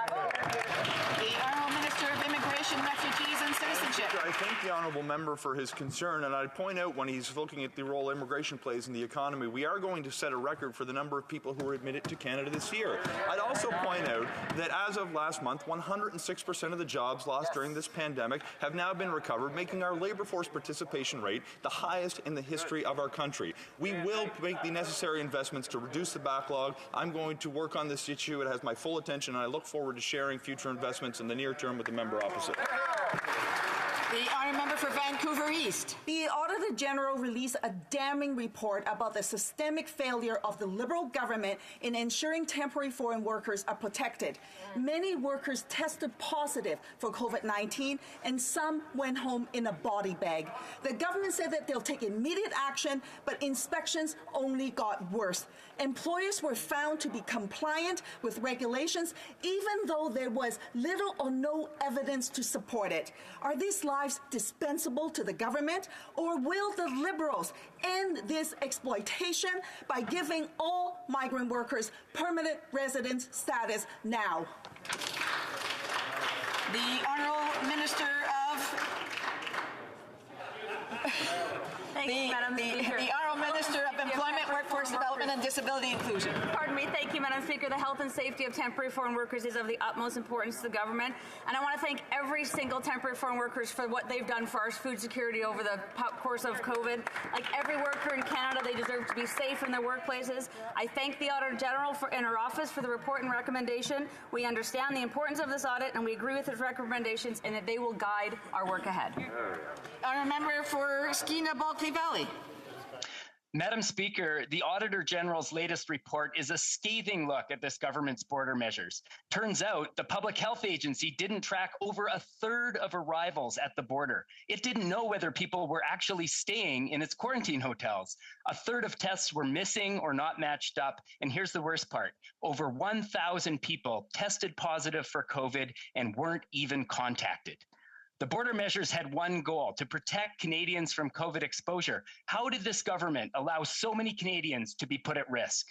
The Honourable Minister of Immigration, Refugees and Citizenship. I thank the honourable member for his concern, and I'd point out when he's looking at the role immigration plays in the economy, we are going to set a record for the number of people who were admitted to Canada this year. I'd also point out that as of last month, 106% of the jobs lost during this pandemic have now been recovered, making our labour force participation rate the highest in the history of our country. We will make the necessary investments to reduce the backlog. I'm going to work on this issue. It has my full attention, and I look forward to sharing future investments in the near term with the member opposite. The honourable member for Vancouver East. The Auditor General released a damning report about the systemic failure of the Liberal government in ensuring temporary foreign workers are protected. Many workers tested positive for COVID-19 and some went home in a body bag. The government said that they'll take immediate action, but inspections only got worse. Employers were found to be compliant with regulations, even though there was little or no evidence to support it. Are these lives dispensable to the government, or will the Liberals end this exploitation by giving all migrant workers permanent residence status now? The Honourable Minister of... The Honourable Minister of Employment, Workforce Development and Disability Inclusion. Pardon me. Thank you, Madam Speaker. The health and safety of temporary foreign workers is of the utmost importance to the government, and I want to thank every single temporary foreign workers for what they've done for our food security over the course of COVID. Like every worker in Canada, they deserve to be safe in their workplaces. I thank the Auditor General in her office for the report and recommendation. We understand the importance of this audit, and we agree with its recommendations, and that they will guide our work ahead. Honourable member for Skeena-Balcony Valley. Madam Speaker, the Auditor General's latest report is a scathing look at this government's border measures. Turns out the Public Health Agency didn't track over a third of arrivals at the border. It didn't know whether people were actually staying in its quarantine hotels. A third of tests were missing or not matched up. And here's the worst part. Over 1,000 people tested positive for COVID and weren't even contacted. The border measures had one goal: to protect Canadians from COVID exposure. How did this government allow so many Canadians to be put at risk?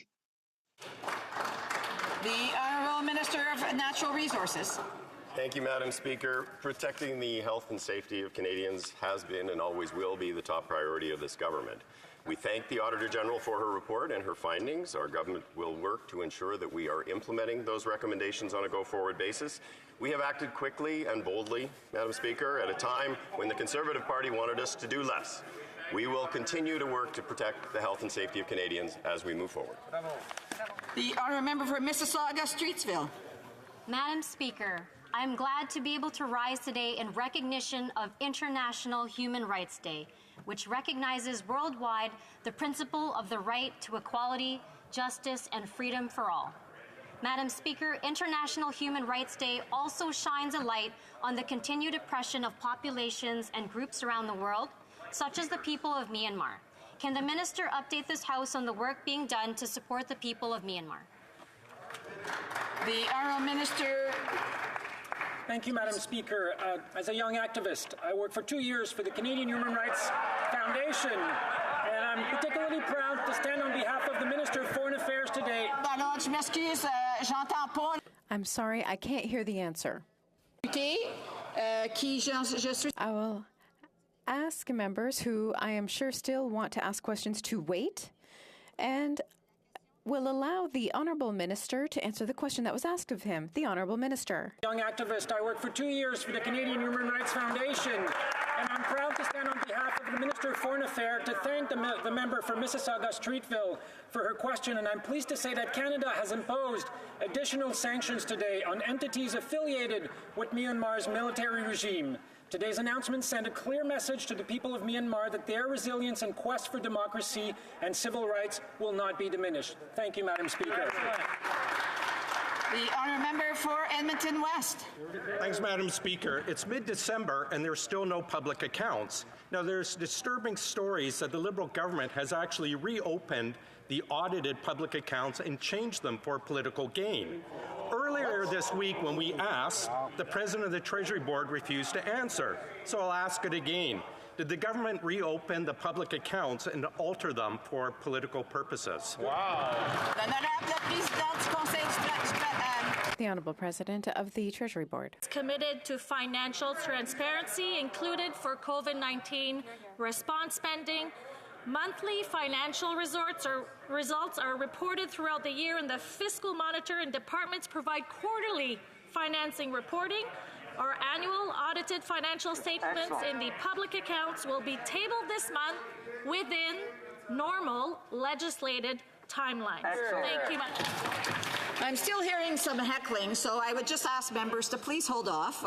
The Honourable Minister of Natural Resources. Thank you, Madam Speaker. Protecting the health and safety of Canadians has been and always will be the top priority of this government. We thank the Auditor General for her report and her findings. Our government will work to ensure that we are implementing those recommendations on a go-forward basis. We have acted quickly and boldly, Madam Speaker, at a time when the Conservative Party wanted us to do less. We will continue to work to protect the health and safety of Canadians as we move forward. The Honourable Member for Mississauga-Streetsville. Madam Speaker, I am glad to be able to rise today in recognition of International Human Rights Day, which recognizes worldwide the principle of the right to equality, justice, and freedom for all. Madam Speaker, International Human Rights Day also shines a light on the continued oppression of populations and groups around the world, such as the people of Myanmar. Can the Minister update this House on the work being done to support the people of Myanmar? The Honourable Minister. Thank you, Madam Speaker. As a young activist, I worked for 2 years for the Canadian Human Rights Foundation, and I'm particularly proud to stand on behalf of the Minister of Foreign Affairs today. I'm sorry, I can't hear the answer. I will ask members who I am sure still want to ask questions to wait, and will allow the Honourable Minister to answer the question that was asked of him. The Honourable Minister. Young activist, I worked for 2 years for the Canadian Human Rights Foundation, And I'm proud to stand on behalf of the Minister of Foreign Affairs to thank the member for Mississauga-Streetville for her question, and I'm pleased to say that Canada has imposed additional sanctions today on entities affiliated with Myanmar's military regime. Today's announcement sent a clear message to the people of Myanmar that their resilience and quest for democracy and civil rights will not be diminished. Thank you, Madam Speaker. The honourable member for Edmonton West. Thanks, Madam Speaker. It's mid-December and there's still no public accounts. Now, there's disturbing stories that the Liberal government has actually reopened the audited public accounts and changed them for political gain. Earlier this week, when we asked, the President of the Treasury Board refused to answer. So I'll ask it again. Did the government reopen the public accounts and alter them for political purposes? Wow. The Honourable President of the Treasury Board. It's committed to financial transparency, included for COVID-19 response spending. Monthly financial results are reported throughout the year, and the Fiscal Monitor and departments provide quarterly financing reporting. Our annual audited financial statements in the public accounts will be tabled this month within normal legislated timelines. Thank you much. I'm still hearing some heckling, so I would just ask members to please hold off.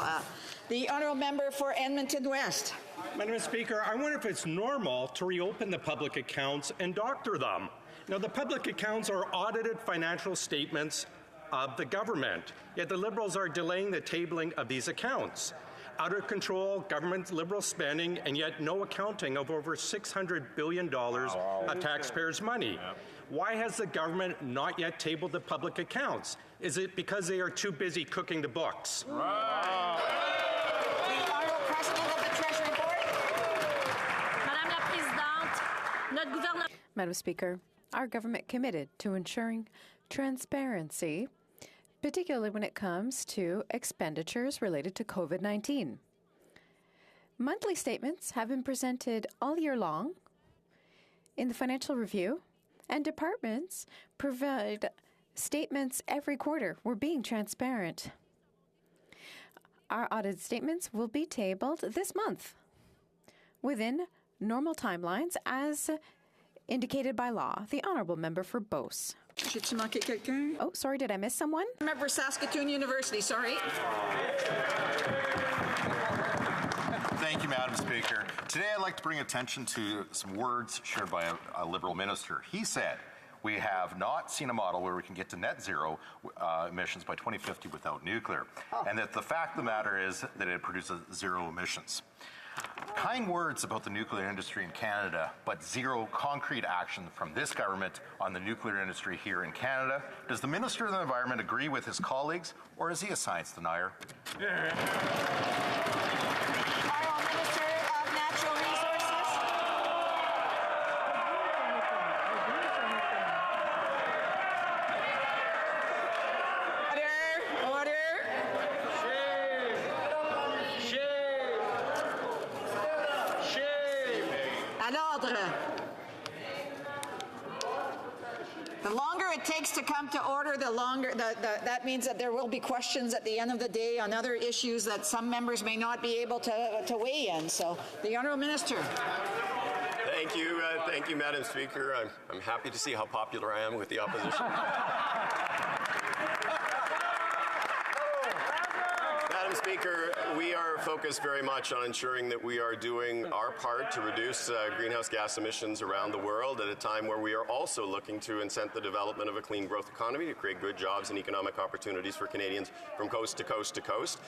The honourable member for Edmonton West. Madam Speaker, I wonder if it's normal to reopen the public accounts and doctor them. Now, the public accounts are audited financial statements of the government, yet the Liberals are delaying the tabling of these accounts. Out of control government Liberal spending, and yet no accounting of over $600 billion of taxpayers' money. Why has the government not yet tabled the public accounts? Is it because they are too busy cooking the books? Wow. The Honourable President of the Treasury Board. Madam Speaker, our government committed to ensuring transparency, particularly when it comes to expenditures related to COVID-19. Monthly statements have been presented all year long in the Financial Review, and departments provide statements every quarter. We're being transparent. Our audited statements will be tabled this month within normal timelines as indicated by law. The Honourable Member for Beauce. Oh, sorry, did I miss someone? Member Saskatoon University, sorry. Thank you, Madam Speaker. Today I'd like to bring attention to some words shared by a Liberal minister. He said, we have not seen a model where we can get to net zero emissions by 2050 without nuclear, and that the fact of the matter is that it produces zero emissions. Kind words about the nuclear industry in Canada, but zero concrete action from this government on the nuclear industry here in Canada. Does the Minister of the Environment agree with his colleagues, or is he a science denier? The longer it takes to come to order, the longer that means that there will be questions at the end of the day on other issues that some members may not be able to weigh in. So, the Honourable Minister. Thank you, Madam Speaker. I'm happy to see how popular I am with the opposition. Madam Speaker, we are focused very much on ensuring that we are doing our part to reduce greenhouse gas emissions around the world at a time where we are also looking to incent the development of a clean growth economy to create good jobs and economic opportunities for Canadians from coast to coast to coast.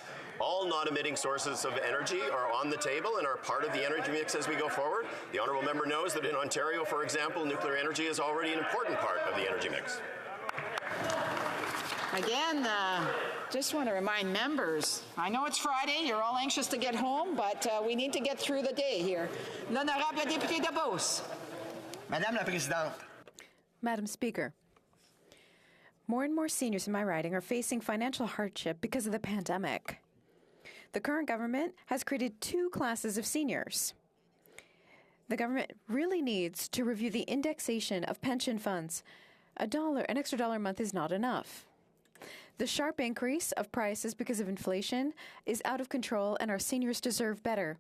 All non-emitting sources of energy are on the table and are part of the energy mix as we go forward. The Honourable Member knows that in Ontario, for example, nuclear energy is already an important part of the energy mix. Again, just want to remind members, I know it's Friday, you're all anxious to get home, but we need to get through the day here. L'honorable député de Beauce. Madame la Présidente. Madam Speaker, more and more seniors in my riding are facing financial hardship because of the pandemic. The current government has created two classes of seniors. The government really needs to review the indexation of pension funds. An extra dollar a month is not enough. The sharp increase of prices because of inflation is out of control, and our seniors deserve better.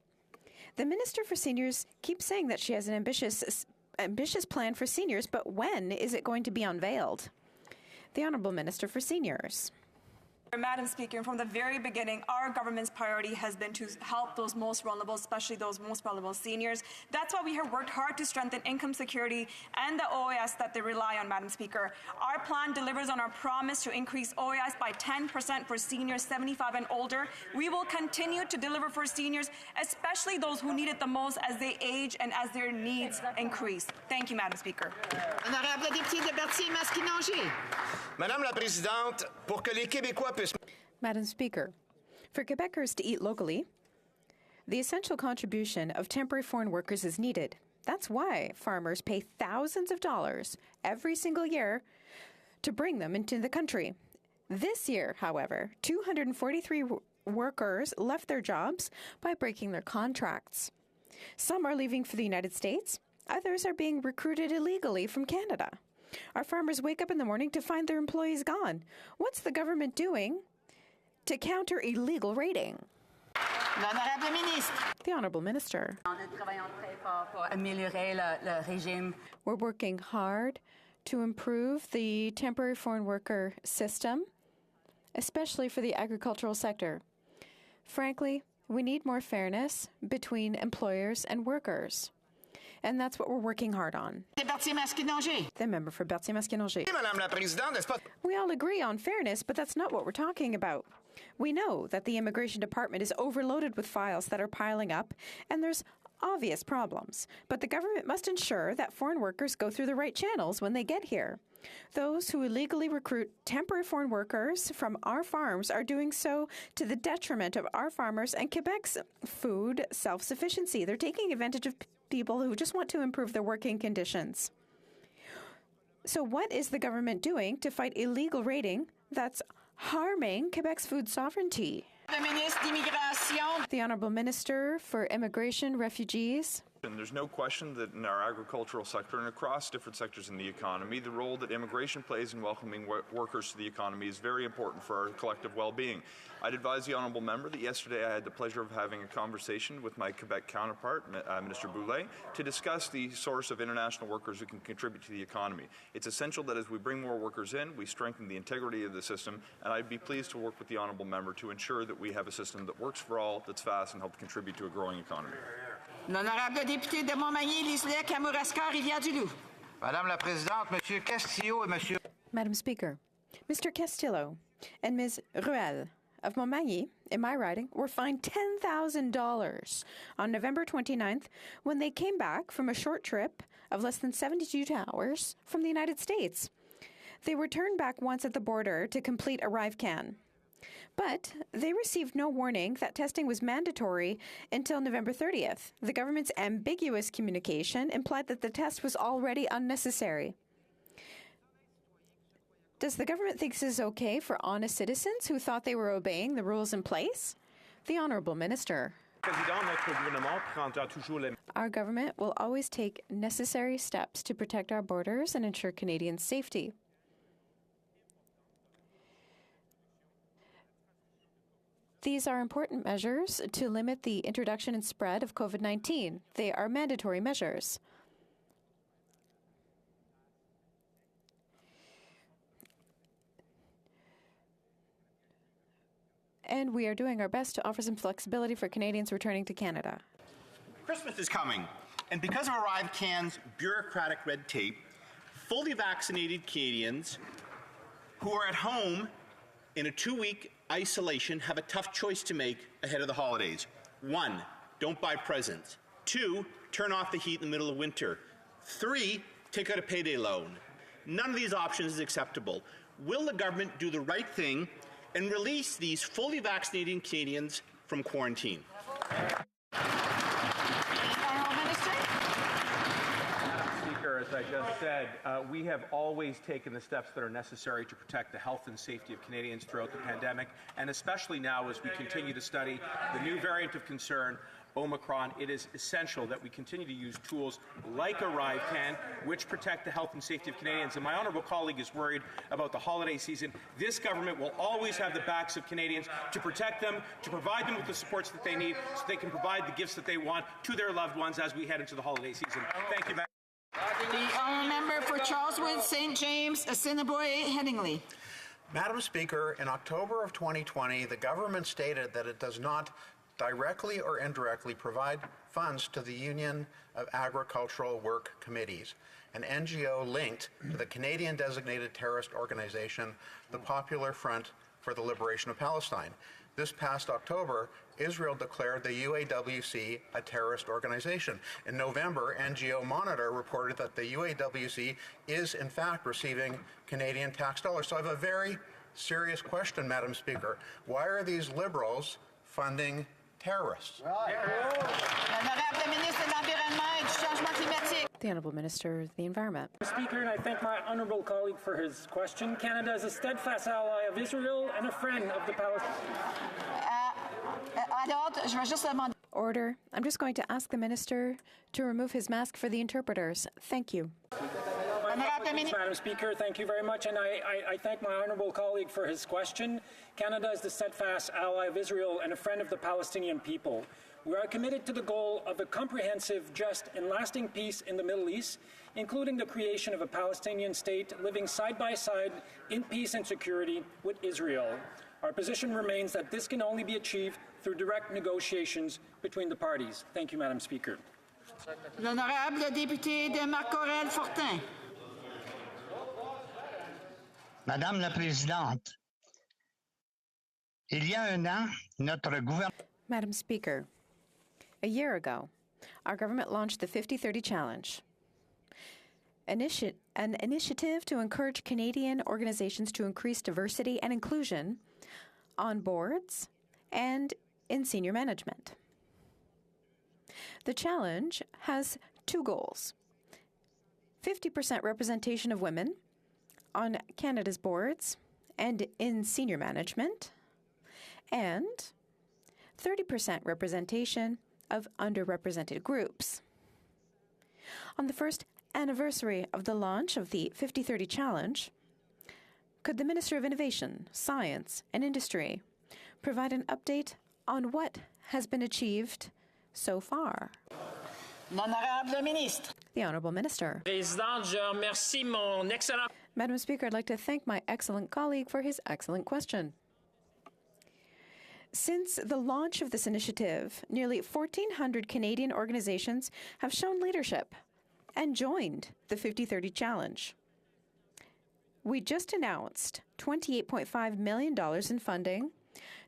The Minister for Seniors keeps saying that she has an ambitious plan for seniors, but when is it going to be unveiled? The Honourable Minister for Seniors. Madam Speaker, from the very beginning, our government's priority has been to help those most vulnerable, especially those most vulnerable seniors. That's why we have worked hard to strengthen income security and the OAS that they rely on, Madam Speaker. Our plan delivers on our promise to increase OAS by 10% for seniors 75 and older. We will continue to deliver for seniors, especially those who need it the most as they age and as their needs increase. Thank you, Madam Speaker. Honorable député de Berthier-Masquinongé. Madame la Présidente, pour que les Québécois puissent... Madam Speaker, for Quebecers to eat locally, the essential contribution of temporary foreign workers is needed. That's why farmers pay thousands of dollars every single year to bring them into the country. This year, however, 243 workers left their jobs by breaking their contracts. Some are leaving for the United States. Others are being recruited illegally from Canada. Our farmers wake up in the morning to find their employees gone. What's the government doing to counter illegal raiding? The Honourable Minister. We're working hard to improve the temporary foreign worker system, especially for the agricultural sector. Frankly, we need more fairness between employers and workers. And that's what we're working hard on. The member for Berthier-Masquinongé. We all agree on fairness, but that's not what we're talking about. We know that the Immigration Department is overloaded with files that are piling up, and there's obvious problems. But the government must ensure that foreign workers go through the right channels when they get here. Those who illegally recruit temporary foreign workers from our farms are doing so to the detriment of our farmers and Quebec's food self-sufficiency. They're taking advantage of people who just want to improve their working conditions. So what is the government doing to fight illegal raiding that's harming Quebec's food sovereignty? The Honourable Minister for Immigration, Refugees. And there's no question that in our agricultural sector and across different sectors in the economy, the role that immigration plays in welcoming workers to the economy is very important for our collective well-being. I'd advise the honourable member that yesterday I had the pleasure of having a conversation with my Quebec counterpart, Minister Boulay, to discuss the source of international workers who can contribute to the economy. It's essential that as we bring more workers in, we strengthen the integrity of the system, and I'd be pleased to work with the honourable member to ensure that we have a system that works for all, that's fast, and help contribute to a growing economy. L'honorable député de Montmagny, Lisle, Kamouraska, Rivière-du-Loup. Madame la Présidente, Monsieur Castillo et Monsieur... Madam Speaker, Mr. Castillo and Ms. Ruel of Montmagny, in my riding, were fined $10,000 on November 29th when they came back from a short trip of less than 72 hours from the United States. They were turned back once at the border to complete ArriveCAN. But they received no warning that testing was mandatory until November 30th. The government's ambiguous communication implied that the test was already unnecessary. Does the government think this is okay for honest citizens who thought they were obeying the rules in place? The Honourable Minister. Our government will always take necessary steps to protect our borders and ensure Canadians' safety. These are important measures to limit the introduction and spread of COVID-19. They are mandatory measures. And we are doing our best to offer some flexibility for Canadians returning to Canada. Christmas is coming, and because of ArriveCAN's bureaucratic red tape, fully vaccinated Canadians who are at home in a 2-week isolation have a tough choice to make ahead of the holidays. 1, don't buy presents. 2, turn off the heat in the middle of winter. 3, take out a payday loan. None of these options is acceptable. Will the government do the right thing and release these fully vaccinated Canadians from quarantine? As I just said, we have always taken the steps that are necessary to protect the health and safety of Canadians throughout the pandemic, and especially now as we continue to study the new variant of concern, Omicron, it is essential that we continue to use tools like ArriveCan, which protect the health and safety of Canadians. And my honourable colleague is worried about the holiday season. This government will always have the backs of Canadians to protect them, to provide them with the supports that they need so they can provide the gifts that they want to their loved ones as we head into the holiday season. Thank you, Madam. The honourable member for Charleswood, St. James, Assiniboia, Headingley. Madam Speaker, in October of 2020, the government stated that it does not directly or indirectly provide funds to the Union of Agricultural Work Committees, an NGO linked to the Canadian designated terrorist organization, the Popular Front for the Liberation of Palestine. This past October, Israel declared the UAWC a terrorist organization. In November, NGO Monitor reported that the UAWC is in fact receiving Canadian tax dollars. So I have a very serious question, Madam Speaker. Why are these Liberals funding terrorists? The Honourable Minister of the Environment. Speaker, and I thank my honourable colleague for his question. Canada is a steadfast ally of Israel and a friend of the Palestinians. Order. I'm just going to ask the Minister to remove his mask for the interpreters. Thank you. Madam Speaker, thank you very much, and I thank my honourable colleague for his question. Canada is the steadfast ally of Israel and a friend of the Palestinian people. We are committed to the goal of a comprehensive, just, and lasting peace in the Middle East, including the creation of a Palestinian state living side by side in peace and security with Israel. Our position remains that this can only be achieved through direct negotiations between the parties. Thank you, Madam Speaker. L'honorable député de Marc-Aurèle-Fortin. Madame la Présidente, il y a un an, notre gouvernement... Madam Speaker, a year ago, our government launched the 50-30 Challenge, an initiative to encourage Canadian organizations to increase diversity and inclusion on boards and in senior management. The challenge has two goals: 50% representation of women on Canada's boards and in senior management, and 30% representation of underrepresented groups. On the first anniversary of the launch of the 50-30 Challenge, could the Minister of Innovation, Science and Industry provide an update on what has been achieved so far? L'honorable ministre. The Honourable Minister. Madam Speaker, I'd like to thank my excellent colleague for his excellent question. Since the launch of this initiative, nearly 1,400 Canadian organizations have shown leadership and joined the 50-30 Challenge. We just announced $28.5 million in funding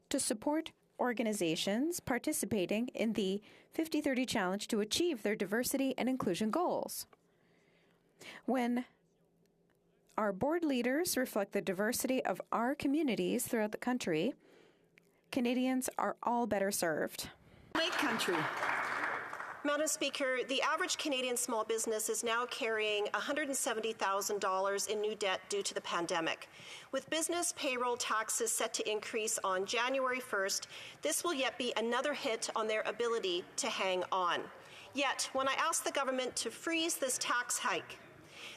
to support organizations participating in the 50-30 Challenge to achieve their diversity and inclusion goals. When our board leaders reflect the diversity of our communities throughout the country, Canadians are all better served. Lake Country. Madam Speaker, the average Canadian small business is now carrying $170,000 in new debt due to the pandemic. With business payroll taxes set to increase on January 1st, this will yet be another hit on their ability to hang on. Yet, when I asked the government to freeze this tax hike,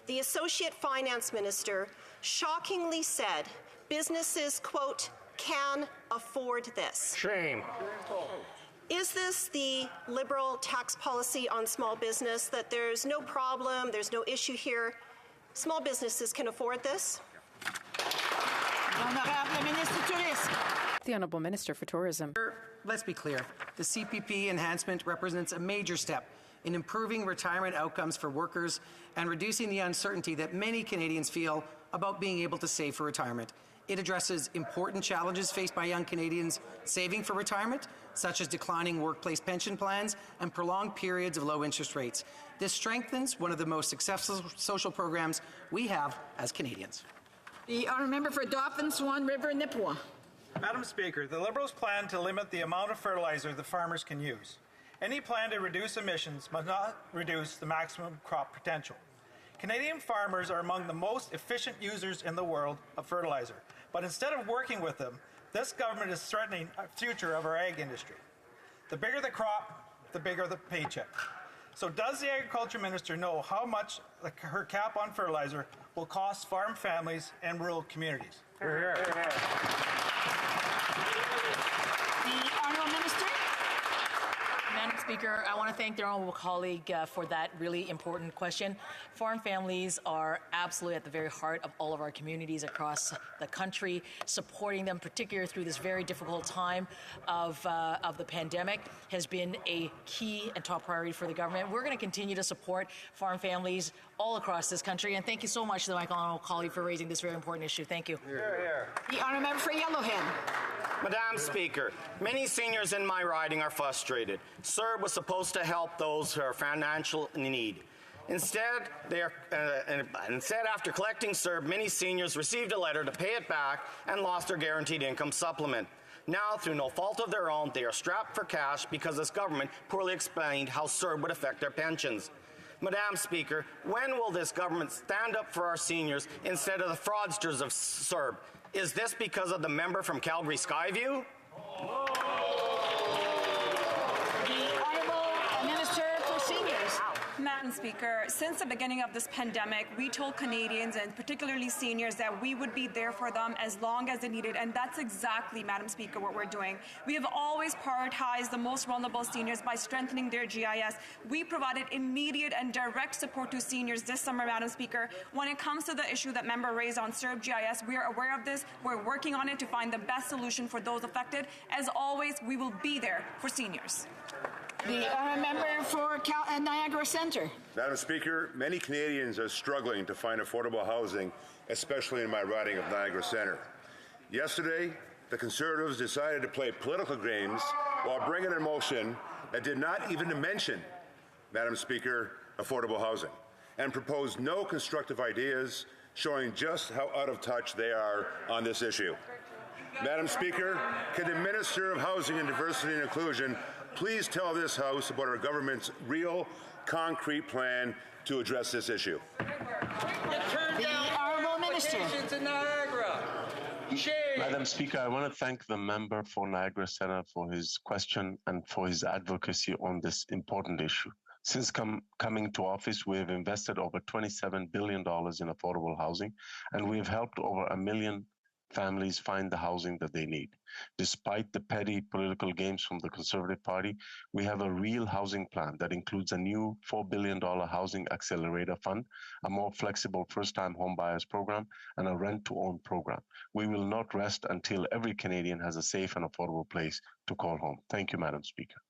the Associate Finance Minister shockingly said businesses, quote, can afford this. Shame. Is this the Liberal tax policy on small business, that there's no problem, there's no issue here? Small businesses can afford this? The Honourable Minister for Tourism. Let's be clear. The CPP enhancement represents a major step in improving retirement outcomes for workers and reducing the uncertainty that many Canadians feel about being able to save for retirement. It addresses important challenges faced by young Canadians saving for retirement, such as declining workplace pension plans and prolonged periods of low interest rates. This strengthens one of the most successful social programs we have as Canadians. The honourable member for Dauphin, Swan River, Nipawin. Madam Speaker, the Liberals plan to limit the amount of fertilizer the farmers can use. Any plan to reduce emissions must not reduce the maximum crop potential. Canadian farmers are among the most efficient users in the world of fertilizer. But instead of working with them, this government is threatening the future of our ag industry. The bigger the crop, the bigger the paycheck. So does the Agriculture Minister know how much her cap on fertilizer will cost farm families and rural communities? The Honourable Minister. Madam Speaker, I want to thank the honourable colleague for that really important question. Farm families are absolutely at the very heart of all of our communities across the country. Supporting them, particularly through this very difficult time of the pandemic, has been a key and top priority for the government. We're going to continue to support farm families all across this country, and thank you so much to my honourable colleague for raising this very important issue. Thank you. The honourable member for Yellowhead. Madam Speaker, many seniors in my riding are frustrated. CERB was supposed to help those who are financial in need. Instead, after collecting CERB, many seniors received a letter to pay it back and lost their guaranteed income supplement. Now, through no fault of their own, they are strapped for cash because this government poorly explained how CERB would affect their pensions. Madam Speaker, when will this government stand up for our seniors instead of the fraudsters of CERB? Is this because of the member from Calgary Skyview? Madam Speaker, since the beginning of this pandemic, we told Canadians, and particularly seniors, that we would be there for them as long as they needed, and that's exactly, Madam Speaker, what we're doing. We have always prioritized the most vulnerable seniors by strengthening their GIS. We provided immediate and direct support to seniors this summer, Madam Speaker. When it comes to the issue that member raised on CERB GIS, we are aware of this. We're working on it to find the best solution for those affected. As always, we will be there for seniors. The member for Niagara Centre. Madam Speaker, many Canadians are struggling to find affordable housing, especially in my riding of Niagara Centre. Yesterday, the Conservatives decided to play political games while bringing a motion that did not even mention, Madam Speaker, affordable housing, and proposed no constructive ideas, showing just how out of touch they are on this issue. Madam Speaker, can the Minister of Housing and Diversity and Inclusion please tell this House about our government's real, concrete plan to address this issue? The Honourable Minister. Madam Speaker, I want to thank the member for Niagara Centre for his question and for his advocacy on this important issue. Since coming to office, we have invested over $27 billion in affordable housing, and we have helped over 1 million families find the housing that they need. Despite the petty political games from the Conservative Party, we have a real housing plan that includes a new $4 billion housing accelerator fund, a more flexible first-time homebuyers program, and a rent-to-own program. We will not rest until every Canadian has a safe and affordable place to call home. Thank you, Madam Speaker.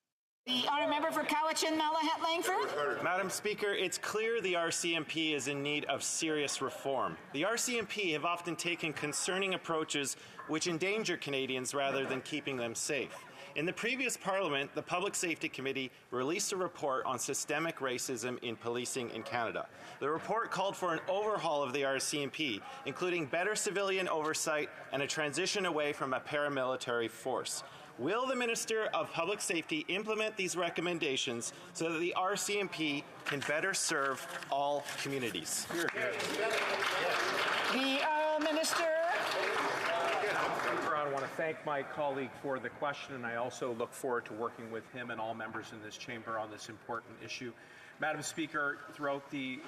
The honourable member for Cowichan, Malahat Langford. Madam Speaker, it's clear the RCMP is in need of serious reform. The RCMP have often taken concerning approaches which endanger Canadians rather than keeping them safe. In the previous Parliament, the Public Safety Committee released a report on systemic racism in policing in Canada. The report called for an overhaul of the RCMP, including better civilian oversight and a transition away from a paramilitary force. Will the Minister of Public Safety implement these recommendations so that the RCMP can better serve all communities? The Minister. I want to thank my colleague for the question, and I also look forward to working with him and all members in this chamber on this important issue. Madam Speaker, throughout the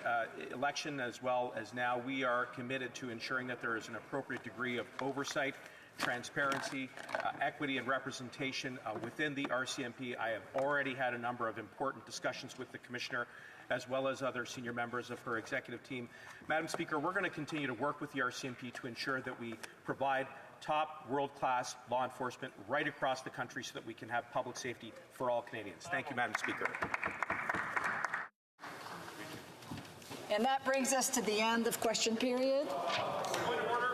election as well as now, we are committed to ensuring that there is an appropriate degree of oversight, transparency, equity, and representation within the RCMP. I have already had a number of important discussions with the Commissioner as well as other senior members of her executive team. Madam Speaker, we're going to continue to work with the RCMP to ensure that we provide top world-class law enforcement right across the country so that we can have public safety for all Canadians. Thank you, Madam Speaker. And that brings us to the end of question period.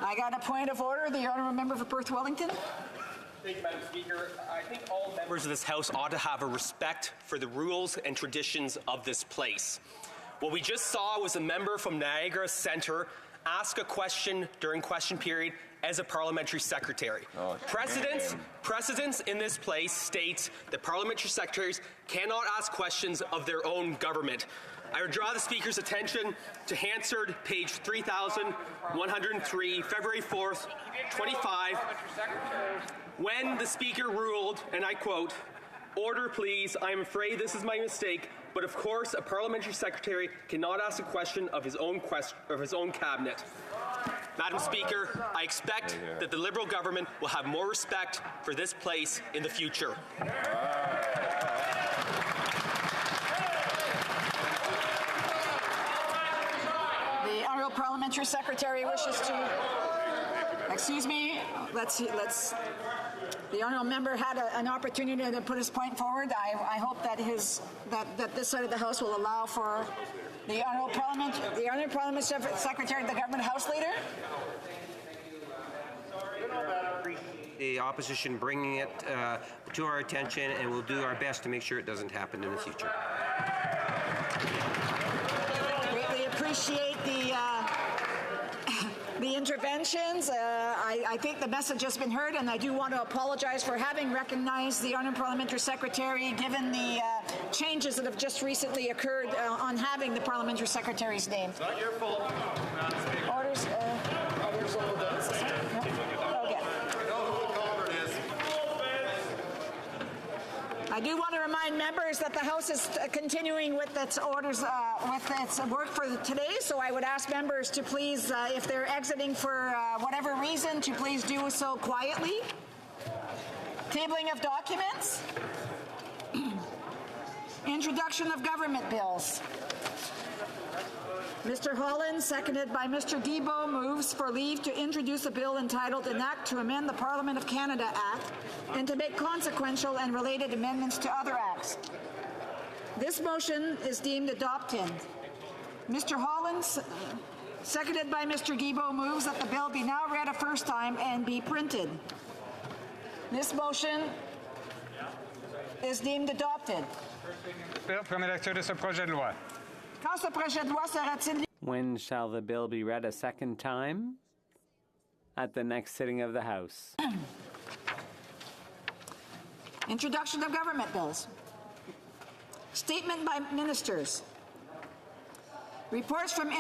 I got a point of order. The honourable member for Perth Wellington. Thank you, Madam Speaker. I think all members of this House ought to have a respect for the rules and traditions of this place. What we just saw was a member from Niagara Centre ask a question during question period as a parliamentary secretary. Precedents in this place state that parliamentary secretaries cannot ask questions of their own government. I would draw the Speaker's attention to Hansard, page 3103, February 4th, 25, when the Speaker ruled, and I quote, Order, please. I'm afraid this is my mistake, but of course, a parliamentary secretary cannot ask a question of his own cabinet. Madam Speaker, I expect that the Liberal government will have more respect for this place in the future. The Honourable Parliamentary Secretary wishes to. Excuse me. Let's. The honourable member had an opportunity to put his point forward. I hope that that this side of the House will allow for the honourable Parliament Secretary, the Government House Leader. The opposition bringing it to our attention, and we'll do our best to make sure it doesn't happen in the future. Greatly appreciate the interventions. I think the message has been heard, and I do want to apologize for having recognized the Honourable Parliamentary Secretary, given the changes that have just recently occurred on having the Parliamentary Secretary's name. It's not your fault. Orders. Orders of the dates. Okay. I do want to remind members that the House is continuing with its orders, with its work for today, so I would ask members to please, if they're exiting for whatever reason, to please do so quietly. Tabling of documents. Introduction of government bills. Mr. Holland, seconded by Mr. Guilbeault, moves for leave to introduce a bill entitled An Act to Amend the Parliament of Canada Act and to make consequential and related amendments to other acts. This motion is deemed adopted. Mr. Holland, seconded by Mr. Guilbeault, moves that the bill be now read a first time and be printed. This motion is deemed adopted. Première lecture de ce projet de loi. Quand ce projet de loi sera-t-il? When shall the bill be read a second time? At the next sitting of the House. Introduction of government bills. Statement by ministers. Reports from